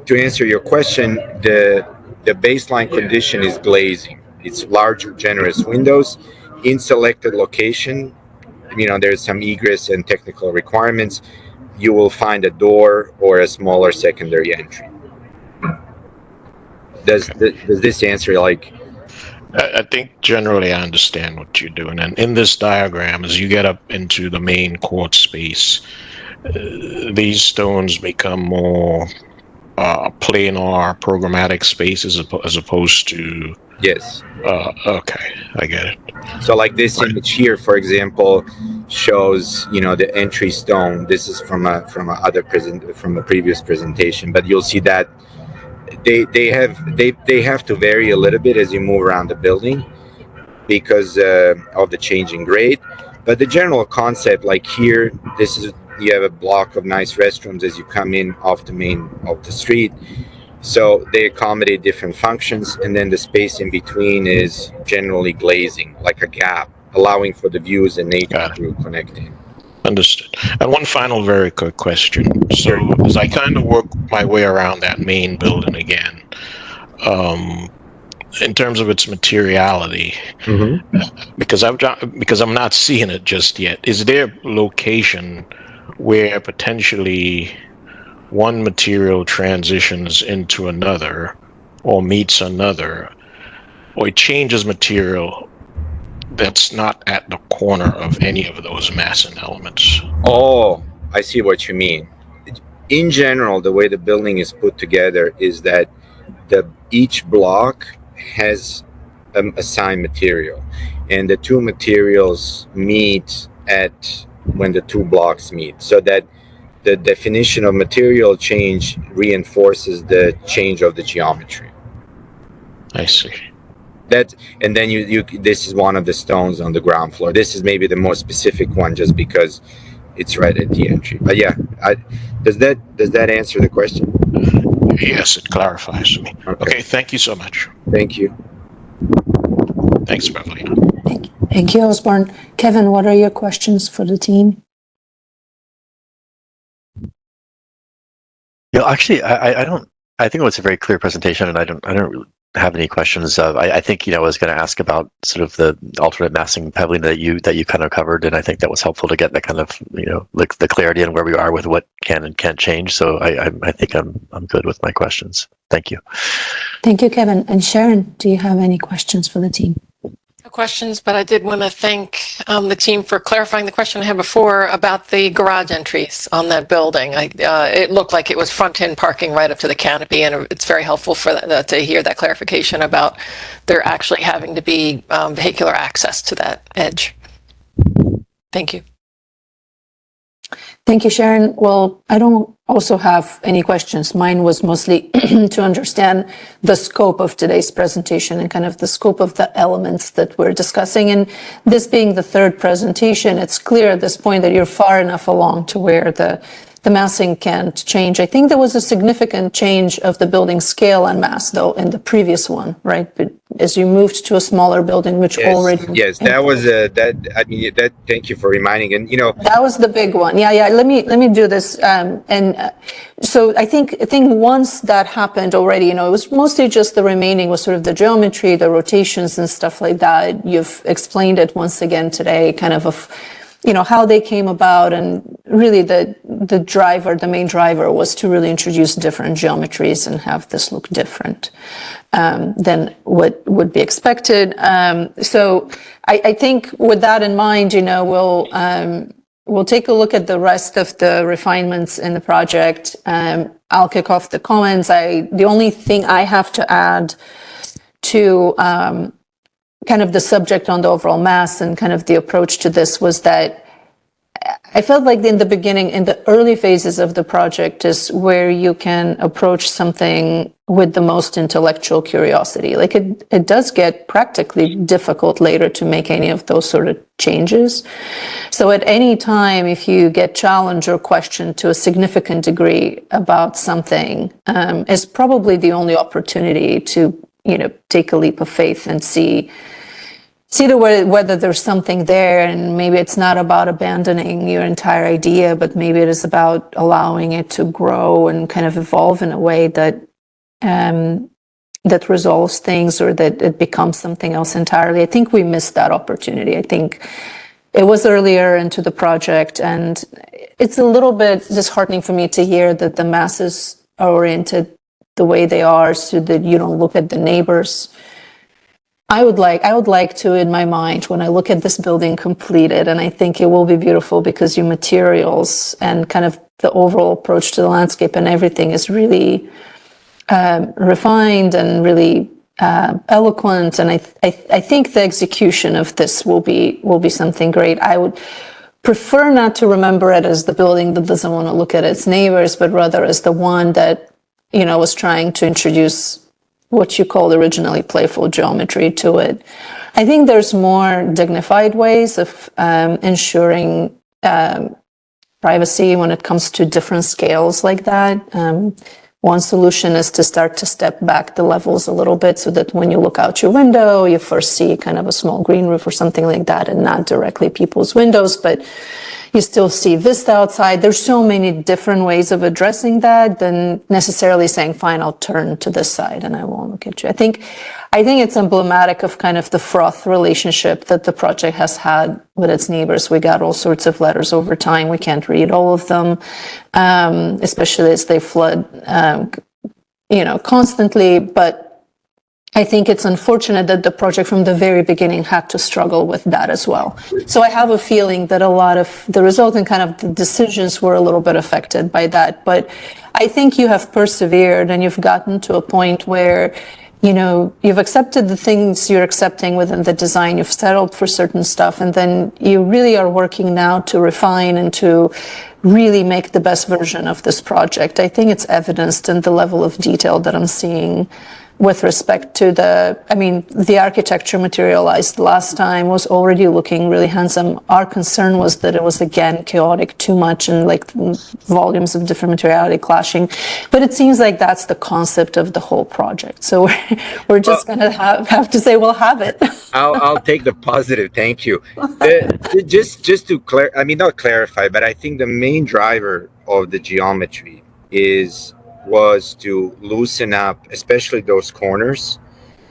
to answer your question, the baseline condition is glazing. It's large, generous windows in selected location. There's some egress and technical requirements. You will find a door or a smaller secondary entry. Does this answer, like? I think generally I understand what you're doing. And in this diagram, as you get up into the main court space, these stones become more planar programmatic spaces as opposed to... Yes. Okay, I get it. So like this image here, for example, shows the entry stone. This is from a previous presentation, but you'll see that they have to vary a little bit as you move around the building because of the changing grade. But the general concept, like here, you have a block of nice restrooms as you come in off the street. So they accommodate different functions, and then the space in between is generally glazing, like a gap, allowing for the views and nature Got it. to connect in. Understood. And one final very quick question. So as I kind of work my way around that main building again, in terms of its materiality, because I'm not seeing it just yet, is there location where potentially one material transitions into another or meets another, or it changes material that's not at the corner of any of those massing elements? Oh, I see what you mean. In general, the way the building is put together is that each block has assigned material, and the two materials meet at when the two blocks meet, so that the definition of material change reinforces the change of the geometry. I see. That, and then you this is one of the stones on the ground floor. This is maybe the more specific one, just because it's right at the entry. But yeah, does that answer the question? Yes, it clarifies to me. Okay, thank you so much. Thank you. Thanks, Beverly. Thank you, Osborne. Kevin, what are your questions for the team? Actually, I don't. I think it was a very clear presentation, and I don't really have any questions. I think I was going to ask about sort of the alternate massing pebbling that you kind of covered, and I think that was helpful to get that kind of like the clarity on where we are with what can and can't change. So I think I'm good with my questions. Thank you. Thank you, Kevin. And Sharon, do you have any questions for the team? No questions, but I did want to thank the team for clarifying the question I had before about the garage entries on that building. It looked like it was front-end parking right up to the canopy, and it's very helpful for to hear that clarification about there actually having to be vehicular access to that edge. Thank you. Thank you, Sharon. Well, I don't also have any questions. Mine was mostly to understand the scope of today's presentation and kind of the scope of the elements that we're discussing. And this being the third presentation, it's clear at this point that you're far enough along to where the massing can't change. I think there was a significant change of the building scale and mass, though, in the previous one, right? But as you moved to a smaller building, which already... Yes, that was that. Thank you for reminding. And that was the big one. Yeah. Let me do this. So I think once that happened already, it was mostly just the remaining was sort of the geometry, the rotations and stuff like that. You've explained it once again today, kind of how they came about, and really the main driver was to really introduce different geometries and have this look different than what would be expected. So I think with that in mind, we'll take a look at the rest of the refinements in the project. I'll kick off the comments. The only thing I have to add to kind of the subject on the overall mass and kind of the approach to this was that I felt like in the beginning, in the early phases of the project, is where you can approach something with the most intellectual curiosity. Like it does get practically difficult later to make any of those sort of changes. So at any time, if you get challenged or questioned to a significant degree about something, is probably the only opportunity to, take a leap of faith and see whether there's something there, and maybe it's not about abandoning your entire idea, but maybe it is about allowing it to grow and kind of evolve in a way that resolves things, or that it becomes something else entirely. I think we missed that opportunity. I think it was earlier into the project, and it's a little bit disheartening for me to hear that the masses are oriented the way they are, so that you don't look at the neighbors. I would like to, in my mind, when I look at this building completed, and I think it will be beautiful because your materials and kind of the overall approach to the landscape and everything is really refined and really eloquent. And I think the execution of this will be something great. I would prefer not to remember it as the building that doesn't want to look at its neighbors, but rather as the one that was trying to introduce what you called originally playful geometry to it. I think there's more dignified ways of ensuring privacy when it comes to different scales like that. One solution is to start to step back the levels a little bit so that when you look out your window, you first see kind of a small green roof or something like that and not directly people's windows, but you still see vista outside. There's so many different ways of addressing that than necessarily saying, fine, I'll turn to this side and I won't look at you. I think it's emblematic of kind of the froth relationship that the project has had with its neighbors. We got all sorts of letters over time. We can't read all of them, especially as they flood, constantly. But I think it's unfortunate that the project from the very beginning had to struggle with that as well. So I have a feeling that a lot of the resultant kind of the decisions were a little bit affected by that. But I think you have persevered and you've gotten to a point where, you've accepted the things you're accepting within the design, you've settled for certain stuff, and then you really are working now to refine and to really make the best version of this project. I think it's evidenced in the level of detail that I'm seeing with respect to the architecture materialized last time was already looking really handsome. Our concern was that it was, again, chaotic, too much, and like volumes of different materiality clashing. But it seems like that's the concept of the whole project. So we're just going to have to say, we'll have it. I'll take the positive. Thank you. Just to not clarify, but I think the main driver of the geometry was to loosen up, especially those corners,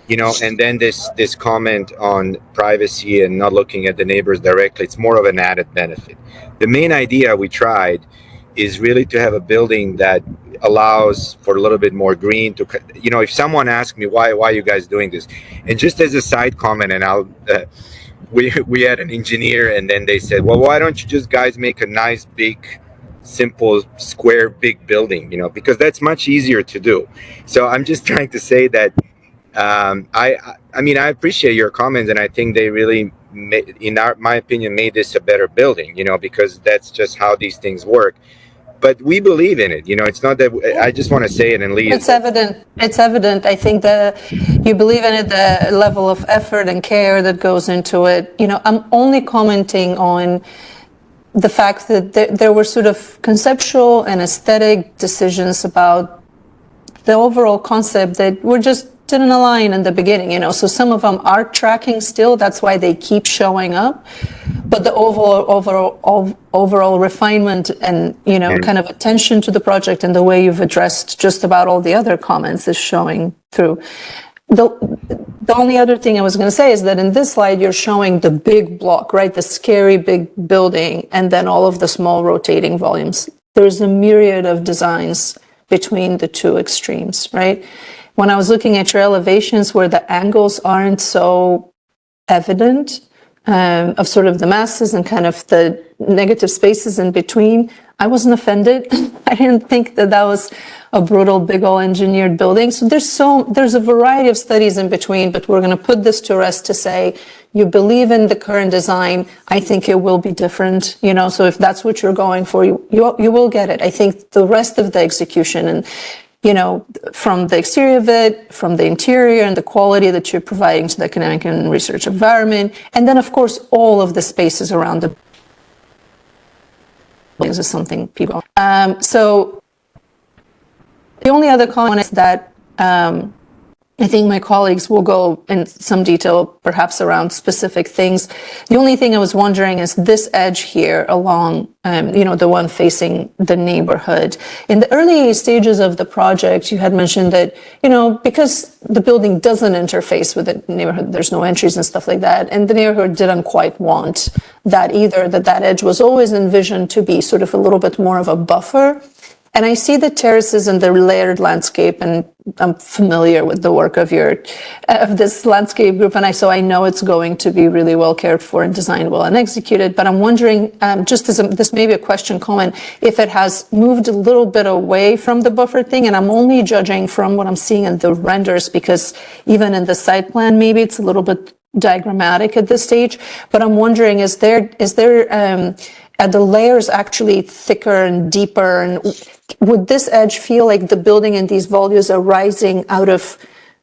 and then this comment on privacy and not looking at the neighbors directly, it's more of an added benefit. The main idea we tried is really to have a building that allows for a little bit more green to, if someone asks me why are you guys doing this, and just as a side comment, and we had an engineer and then they said, well, why don't you just guys make a nice big simple square big building, because that's much easier to do. So I'm just trying to say that I appreciate your comments, and I think they really my opinion made this a better building, because that's just how these things work. But we believe in it, it's not that I just want to say it and leave. It's evident. I think that you believe in it, the level of effort and care that goes into it. I'm only commenting on the fact that there were sort of conceptual and aesthetic decisions about the overall concept that were just didn't align in the beginning, So some of them are tracking still. That's why they keep showing up. But the overall refinement and, kind of attention to the project and the way you've addressed just about all the other comments is showing through. The only other thing I was going to say is that in this slide, you're showing the big block, right? The scary big building, and then all of the small rotating volumes. There's a myriad of designs between the two extremes, right? When I was looking at your elevations where the angles aren't so evident, of sort of the masses and kind of the negative spaces in between, I wasn't offended. I didn't think that was a brutal, big old engineered building. So there's a variety of studies in between, but we're going to put this to rest to say, you believe in the current design. I think it will be different, so if that's what you're going for, you will get it. I think the rest of the execution and, from the exterior of it, from the interior and the quality that you're providing to the academic and research environment, and then of course, all of the spaces around the buildings is something people. So the only other comment is that I think my colleagues will go in some detail, perhaps around specific things. The only thing I was wondering is this edge here along, the one facing the neighborhood. In the early stages of the project, you had mentioned that, because the building doesn't interface with the neighborhood, there's no entries and stuff like that. And the neighborhood didn't quite want that either, that edge was always envisioned to be sort of a little bit more of a buffer. And I see the terraces and the layered landscape, and I'm familiar with the work of this landscape group, and so I know it's going to be really well cared for and designed well and executed. But I'm wondering, just as this may be a question comment, if it has moved a little bit away from the buffer thing, and I'm only judging from what I'm seeing in the renders, because even in the site plan, maybe it's a little bit diagrammatic at this stage. But I'm wondering, is there are the layers actually thicker and deeper, and would this edge feel like the building and these volumes are rising out of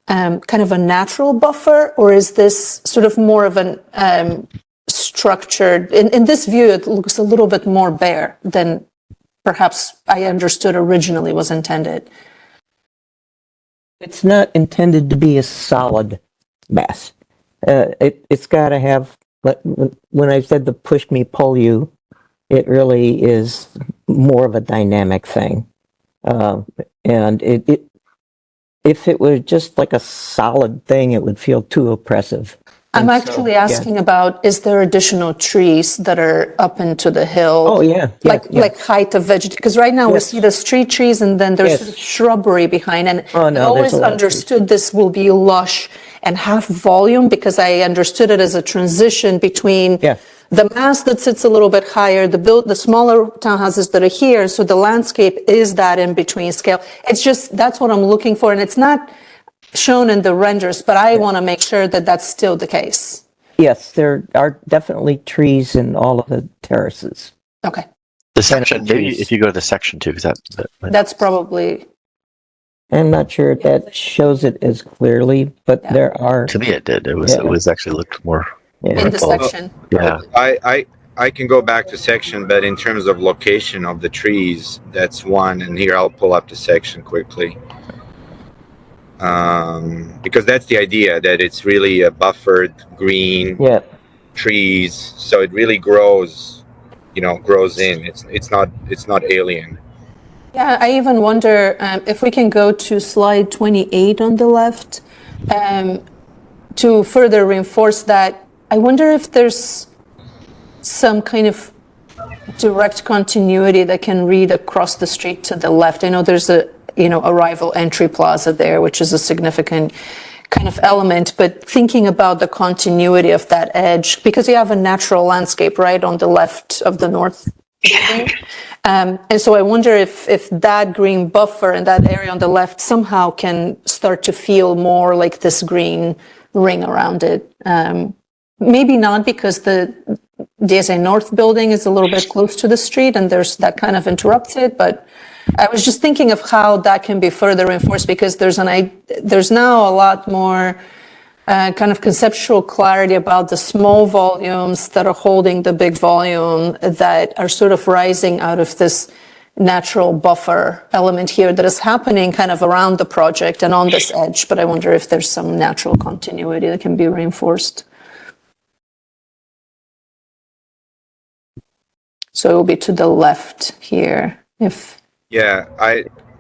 kind of a natural buffer, or is this sort of more of an structured, in this view, it looks a little bit more bare than perhaps I understood originally was intended? it's not intended to be a solid mass. It's got to have, when I said the push me, pull you, it really is more of a dynamic thing. And if it was just like a solid thing, it would feel too oppressive. I'm And so, actually yeah. asking about, is there additional trees that are up into the hill? Oh, yeah. Like height of vegetation, because right now we Yes. see the street trees and then there's Yes. sort of shrubbery behind, and Oh, no, I always there's a lot of trees. understood this will be lush and half volume, because I understood it as a transition between Yeah. the mass that sits a little bit higher, the smaller townhouses that are here, so the landscape is that in between scale. It's just, that's what I'm looking for, and it's not shown in the renders, but I want to make sure that that's still the case. Yes, there are definitely trees in all of the terraces. Okay, The section, Canopy maybe trees. if you go to the section too, because that that's probably, I'm not sure if that shows it as clearly, but Yeah. there are. to me it did. It Yeah. was actually looked more. Yeah. in the Well, section. Yeah. I can go back to section, but in terms of location of the trees, that's one. And here I'll pull up the section quickly. Because that's the idea, that it's really a buffered green Yeah. trees, so it really grows, grows in. It's not alien. Yeah, I even wonder if we can go to slide 28 on the left to further reinforce that. I wonder if there's some kind of direct continuity that can read across the street to the left. I know there's a arrival entry plaza there, which is a significant kind of element, but thinking about the continuity of that edge, because you have a natural landscape right on the left of the north building. And so I wonder if that green buffer and that area on the left somehow can start to feel more like this green ring around it. Maybe not, because the DSA North building is a little bit close to the street and there's that kind of interrupts it, but I was just thinking of how that can be further reinforced, because there's now a lot more kind of conceptual clarity about the small volumes that are holding the big volume that are sort of rising out of this natural buffer element here that is happening kind of around the project and on this edge. But I wonder if there's some natural continuity that can be reinforced. So it will be to the left here. Yeah,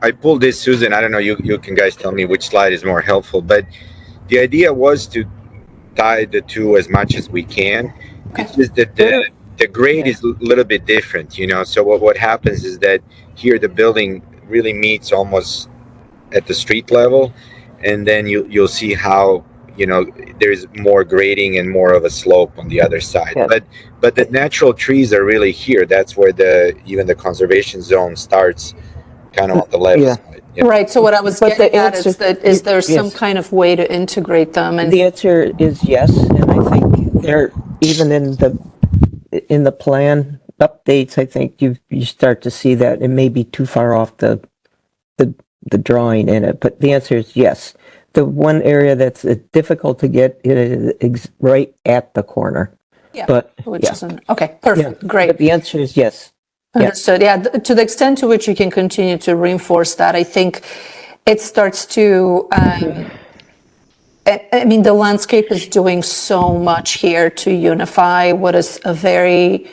I pulled this, Susan. I don't know, you can guys tell me which slide is more helpful, but the idea was to tie the two as much as we can. Okay. It's just that the grade is a little bit different, so what happens is that here the building really meets almost at the street level, and then you'll see how there's more grading and more of a slope on the other side. Yeah. But the natural trees are really here. That's where even the conservation zone starts, kind of on the left Yeah. side. Right. So what I was But getting the at is answer- that is there some yes. kind of way to integrate them? And The answer is yes, and I think they're even in the plan updates. I think you start to see that it may be too far off the drawing in it, but the answer is yes. The one area that's difficult to get is right at the corner. Yeah, But which yeah. isn't okay. Perfect. Yeah. Great. But the answer is yes. Understood. Yeah. To the extent to which you can continue to reinforce that, I think it starts to. I mean, the landscape is doing so much here to unify what is a very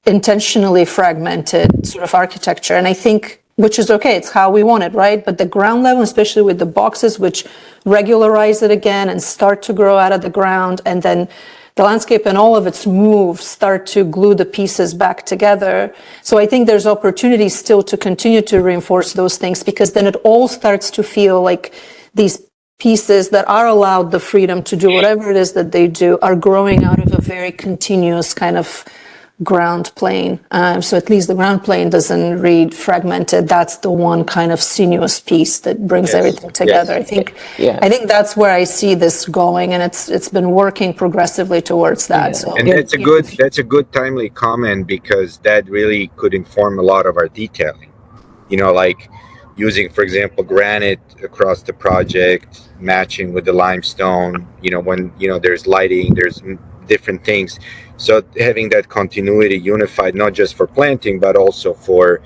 intentionally fragmented sort of architecture, and I think. Which is okay, it's how we want it, right? But the ground level, especially with the boxes, which regularize it again and start to grow out of the ground, and then the landscape and all of its moves start to glue the pieces back together. So I think there's opportunities still to continue to reinforce those things, because then it all starts to feel like these pieces that are allowed the freedom to do whatever it is that they do are growing out of a very continuous kind of ground plane. So at least the ground plane doesn't read fragmented. That's the one kind of sinuous piece that brings everything together. Yes. I think that's where I see this going, and it's been working progressively towards that. Yeah. So And that's a good timely comment, because that really could inform a lot of our detailing. Like using, for example, granite across the project, matching with the limestone. When there's lighting, there's different things. So having that continuity unified, not just for planting, but also for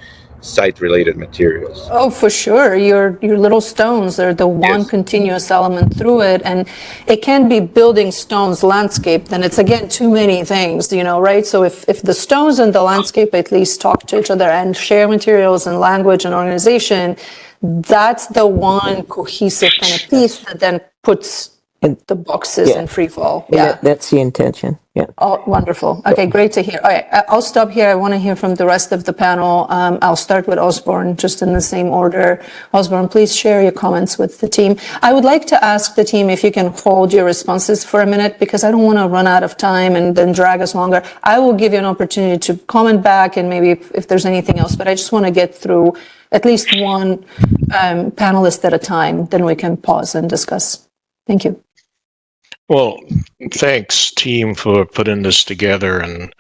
site-related materials. Oh, for sure. Your little stones are the one Yes. continuous element through it, and it can be building stones landscape. Then it's again too many things, right? So if the stones and the landscape at least talk to each other and share materials and language and organization, that's the one cohesive kind of piece that then puts the boxes Yeah. in free fall. And Yeah. that's the intention. Yeah. Oh, wonderful. Okay, great to hear. All right, I'll stop here. I want to hear from the rest of the panel. I'll start with Osborne, just in the same order. Osborne, please share your comments with the team. I would like to ask the team if you can hold your responses for a minute, because I don't want to run out of time and then drag us longer. I will give you an opportunity to comment back and maybe if there's anything else, but I just want to get through at least one panelist at a time, then we can pause and discuss. Thank you. Well, thanks, team, for putting this together. And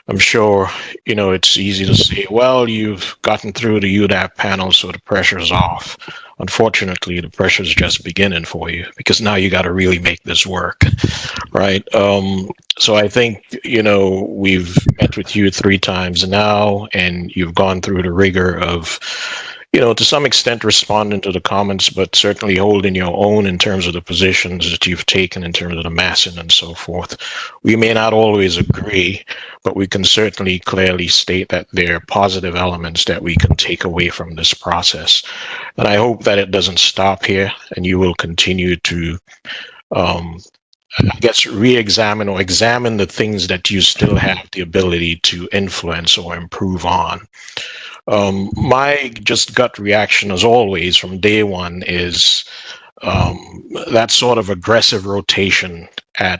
I'm sure, it's easy to say, well, you've gotten through the UDAAP panel, so the pressure's off. Unfortunately, the pressure's just beginning for you, because now you got to really make this work, right? So I think, we've met with you 3 times now, and you've gone through the rigor of, to some extent responding to the comments, but certainly holding your own in terms of the positions that you've taken in terms of the massing and so forth. We may not always agree, but we can certainly clearly state that there are positive elements that we can take away from this process. And I hope that it doesn't stop here and you will continue to, re-examine or examine the things that you still have the ability to influence or improve on. My just gut reaction, as always, from day one is that sort of aggressive rotation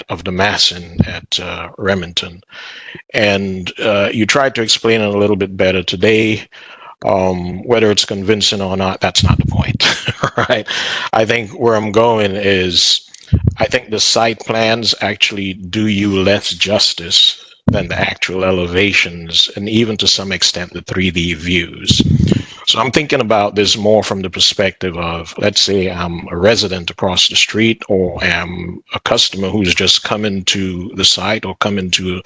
of the massing at Remington. And you tried to explain it a little bit better today. Whether it's convincing or not, that's not the point, right? I think where I'm going is, I think the site plans actually do you less justice than the actual elevations, and even to some extent the 3D views. So I'm thinking about this more from the perspective of, let's say I'm a resident across the street, or am a customer who's just coming to the site or coming to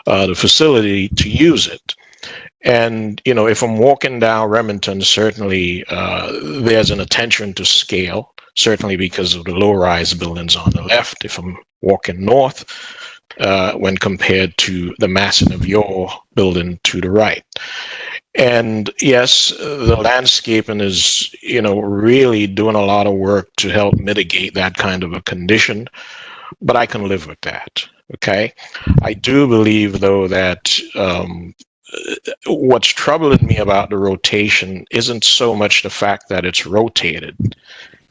the facility to use it. And, if I'm walking down Remington, certainly there's an attention to scale, certainly because of the low-rise buildings on the left. If I'm walking north, when compared to the massing of your building to the right. And yes, the landscaping is, really doing a lot of work to help mitigate that kind of a condition, but I can live with that, okay? I do believe, though, that what's troubling me about the rotation isn't so much the fact that it's rotated,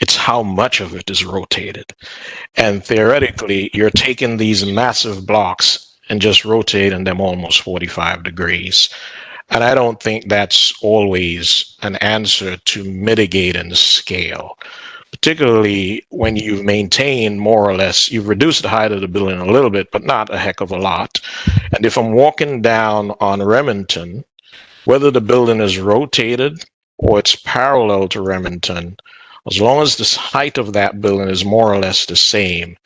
it's how much of it is rotated. And theoretically, you're taking these massive blocks and just rotating them almost 45 degrees. And I don't think that's always an answer to mitigating the scale, particularly when you've maintained more or less, you've reduced the height of the building a little bit, but not a heck of a lot. And if I'm walking down on Remington, whether the building is rotated or it's parallel to Remington, as long as the height of that building is more or less the same,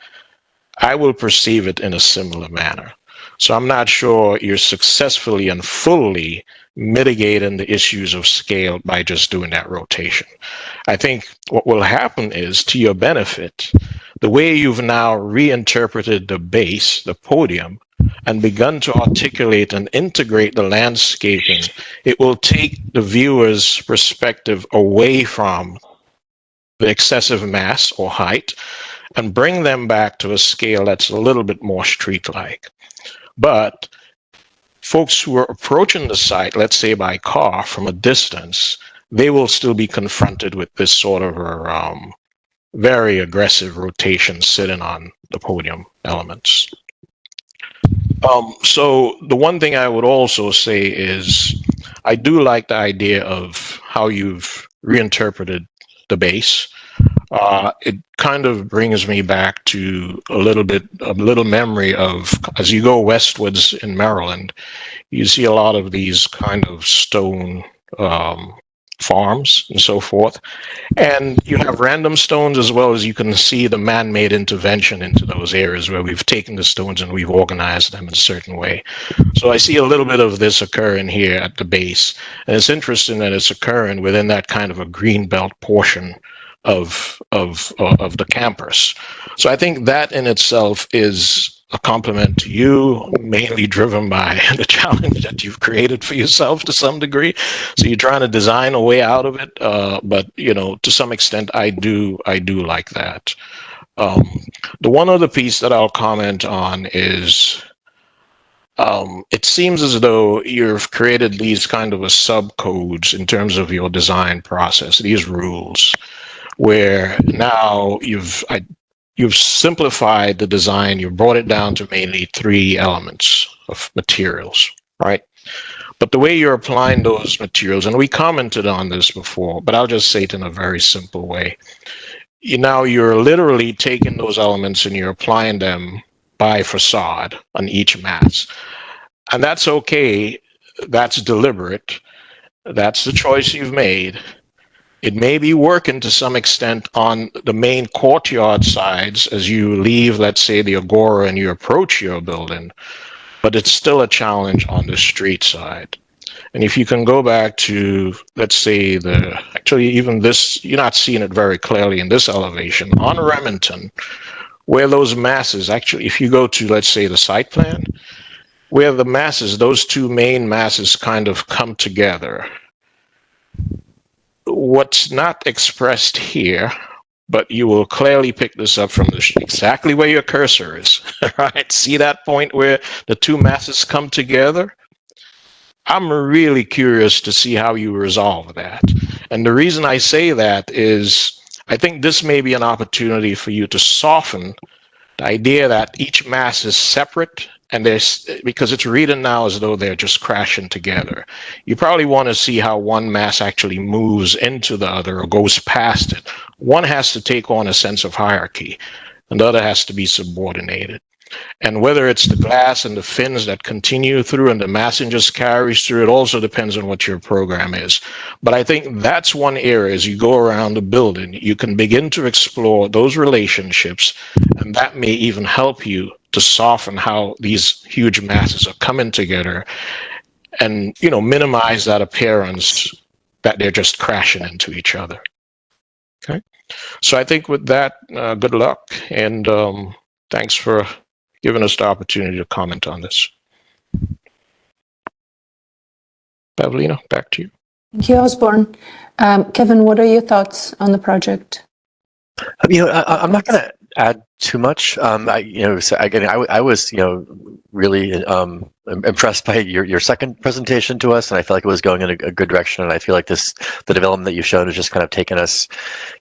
I will perceive it in a similar manner. So I'm not sure you're successfully and fully mitigating the issues of scale by just doing that rotation. I think what will happen is, to your benefit, the way you've now reinterpreted the base, the podium, and begun to articulate and integrate the landscaping, it will take the viewer's perspective away from the excessive mass or height and bring them back to a scale that's a little bit more street-like. But folks who are approaching the site, let's say by car from a distance, they will still be confronted with this sort of very aggressive rotation sitting on the podium elements. So the one thing I would also say is, I do like the idea of how you've reinterpreted the base. It kind of brings me back to a little memory of, as you go westwards in Maryland, you see a lot of these kind of stone farms and so forth. And you have random stones as well as you can see the man-made intervention into those areas where we've taken the stones and we've organized them in a certain way. So I see a little bit of this occurring here at the base. And it's interesting that it's occurring within that kind of a green belt portion of the campus. So I think that in itself is a compliment to you, mainly driven by the challenge that you've created for yourself to some degree. So you're trying to design a way out of it, but to some extent, I do like that. The one other piece that I'll comment on is it seems as though you've created these kind of a subcodes in terms of your design process, these rules, where now you've simplified the design, you've brought it down to mainly 3 elements of materials, right? But the way you're applying those materials, and we commented on this before, but I'll just say it in a very simple way. You're literally taking those elements and you're applying them by facade on each mass. And that's okay. That's deliberate. That's the choice you've made. It may be working to some extent on the main courtyard sides as you leave, let's say, the agora and you approach your building, but it's still a challenge on the street side. And if you can go back to, let's say, even this, you're not seeing it very clearly in this elevation, on Remington, where those masses, actually, if you go to, let's say, the site plan, where the masses, those 2 main masses kind of come together. What's not expressed here, but you will clearly pick this up from exactly where your cursor is, right? See that point where the 2 masses come together? I'm really curious to see how you resolve that. And the reason I say that is I think this may be an opportunity for you to soften the idea that each mass is separate, and because it's reading now as though they're just crashing together. You probably want to see how one mass actually moves into the other or goes past it. One has to take on a sense of hierarchy, and the other has to be subordinated. And whether it's the glass and the fins that continue through and the massing just carries through, it also depends on what your program is. But I think that's one area as you go around the building, you can begin to explore those relationships, and that may even help you to soften how these huge masses are coming together and, minimize that appearance that they're just crashing into each other. Okay. So I think with that, good luck. And thanks for giving us the opportunity to comment on this. Pavlina, back to you. Thank you, Osborne. Kevin, what are your thoughts on the project? I'm not going to add too much. I was, really impressed by your second presentation to us, and I feel like it was going in a good direction. And I feel like the development that you've shown has just kind of taken us,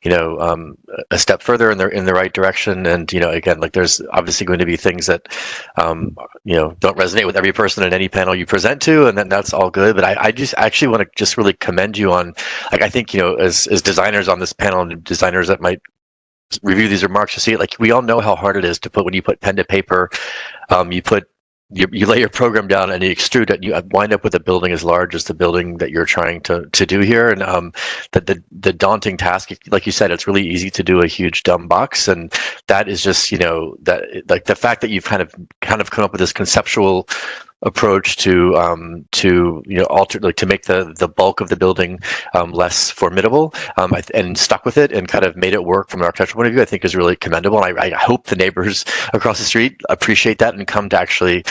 a step further in the right direction. And again, like there's obviously going to be things that, don't resonate with every person in any panel you present to, and then that's all good. But I just actually want to just really commend you on, like, I think as designers on this panel and designers that might review these remarks to see it, like we all know how hard it is to put when you put pen to paper, you lay your program down and you extrude it, and you wind up with a building as large as the building that you're trying to do here. And the daunting task, like you said, it's really easy to do a huge dumb box, and that is just that, like, the fact that you've kind of come up with this conceptual approach to alter, like, to make the bulk of the building less formidable, and stuck with it and kind of made it work from an architectural point of view, I think is really commendable. And I hope the neighbors across the street appreciate that and come to actually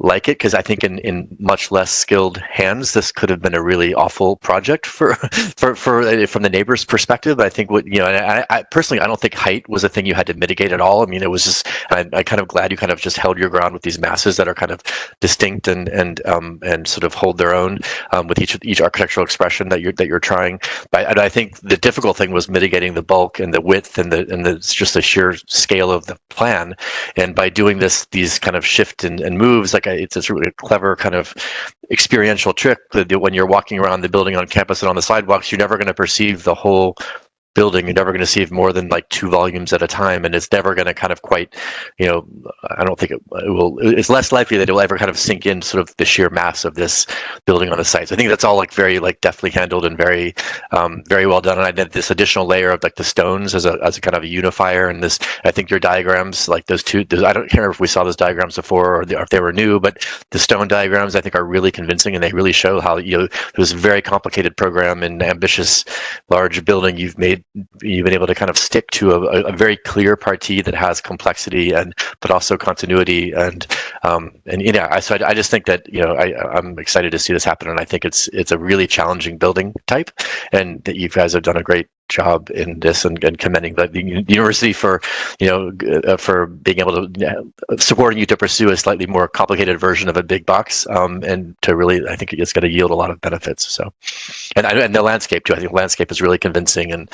like it, because I think in much less skilled hands, this could have been a really awful project for from the neighbor's perspective. I think I personally, I don't think height was a thing you had to mitigate at all. I mean, it was just, I kind of glad you kind of just held your ground with these masses that are kind of distinct and sort of hold their own with each architectural expression that you're trying. But I think the difficult thing was mitigating the bulk and the width and just the sheer scale of the plan. And by doing these kind of shift and moves, like, it's a really clever kind of experiential trick that when you're walking around the building on campus and on the sidewalks, you're never going to perceive the whole building. You're never going to see more than like 2 volumes at a time, and it's never going to kind of quite, I don't think it will. It's less likely that it will ever kind of sink in sort of the sheer mass of this building on the site. So I think that's all like very like deftly handled and very, very well done. And I did this additional layer of like the stones as a kind of a unifier. And this, I think your diagrams, like those two, I don't care if we saw those diagrams before or if they were new, but the stone diagrams I think are really convincing, and they really show how this very complicated program and ambitious large building you've been able to kind of stick to a very clear partie that has complexity but also continuity and so I just think that I'm excited to see this happen, and I think it's a really challenging building type, and that you guys have done a great job in this, and commending the university for for being able to supporting you to pursue a slightly more complicated version of a big box, and to really, I think it's going to yield a lot of benefits. So, and the landscape too. I think the landscape is really convincing and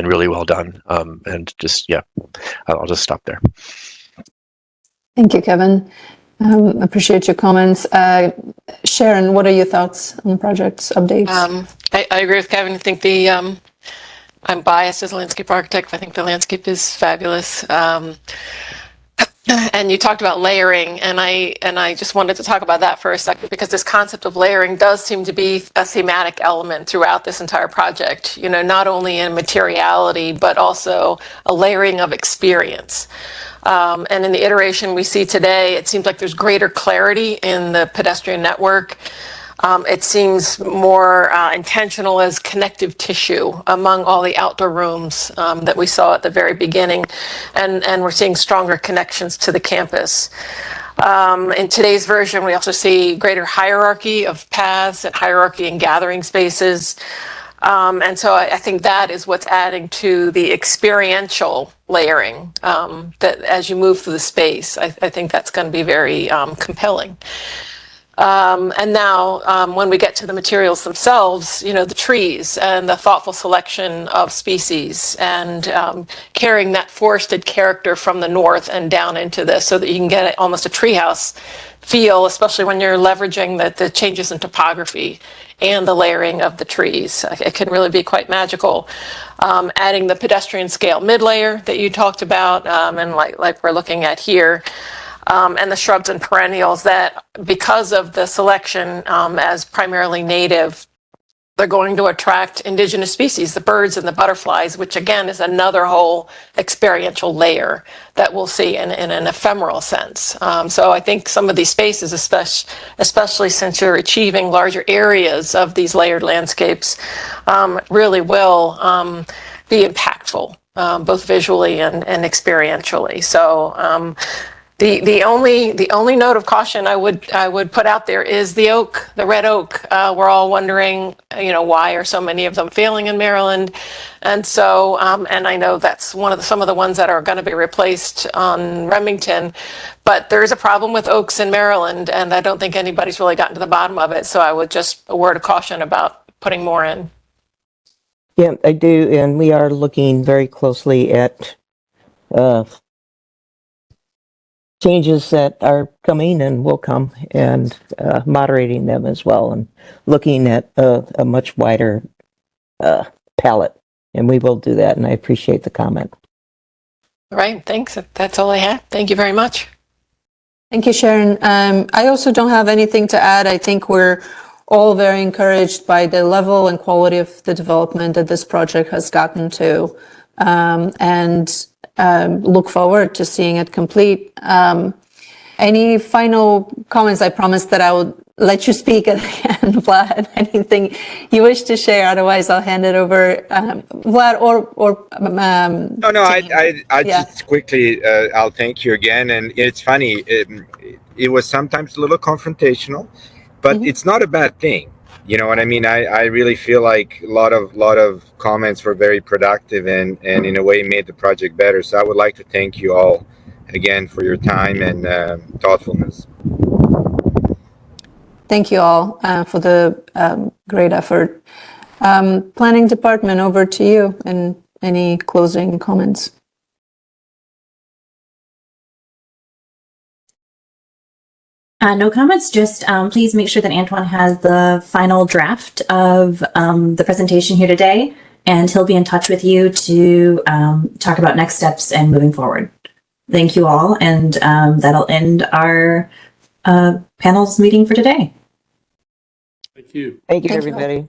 really well done. And just I'll just stop there. Thank you, Kevin. Appreciate your comments. Sharon, what are your thoughts on the project's updates? I agree with Kevin. I think I'm biased as a landscape architect. I think the landscape is fabulous. And you talked about layering, and I just wanted to talk about that for a second, because this concept of layering does seem to be a thematic element throughout this entire project. Not only in materiality, but also a layering of experience. And in the iteration we see today, it seems like there's greater clarity in the pedestrian network. It seems more intentional as connective tissue among all the outdoor rooms that we saw at the very beginning. And we're seeing stronger connections to the campus. In today's version, we also see greater hierarchy of paths and hierarchy in gathering spaces. And so I think that is what's adding to the experiential layering, that as you move through the space, I think that's going to be very compelling. And now, when we get to the materials themselves, the trees and the thoughtful selection of species, and carrying that forested character from the north and down into this, so that you can get almost a treehouse feel, especially when you're leveraging the changes in topography and the layering of the trees. It can really be quite magical. Adding the pedestrian scale mid-layer that you talked about, and like we're looking at here. And the shrubs and perennials that, because of the selection as primarily native, they're going to attract indigenous species, the birds and the butterflies, which again is another whole experiential layer that we'll see in an ephemeral sense. So I think some of these spaces, especially since you're achieving larger areas of these layered landscapes, really will be impactful, both visually and experientially. So The only note of caution I would put out there is the oak, the red oak. We're all wondering, why are so many of them failing in Maryland? And so, and I know that's some of the ones that are going to be replaced on Remington, but there is a problem with oaks in Maryland, and I don't think anybody's really gotten to the bottom of it. So I would just a word of caution about putting more in. Yeah, I do, and we are looking very closely at changes that are coming and will come, and moderating them as well, and looking at a much wider palette. And we will do that, and I appreciate the comment. All right, thanks. That's all I have. Thank you very much. Thank you, Sharon. I also don't have anything to add. I think we're all very encouraged by the level and quality of the development that this project has gotten to, and look forward to seeing it complete. Any final comments? I promised that I would let you speak at the end, Vlad. Anything you wish to share? Otherwise, I'll hand it over, Vlad or. No. I just quickly. I'll thank you again. And it's funny. It was sometimes a little confrontational, but it's not a bad thing. You know what I mean? I really feel like a lot of comments were very productive and in a way made the project better. So I would like to thank you all again for your time and thoughtfulness. Thank you all for the great effort. Planning department, over to you, and any closing comments. No comments, just please make sure that Antoine has the final draft of the presentation here today. and he'll be in touch with you to talk about next steps and moving forward. Thank you all, and that'll end our panel's meeting for today. Thank you. Thank you, Thank you. everybody.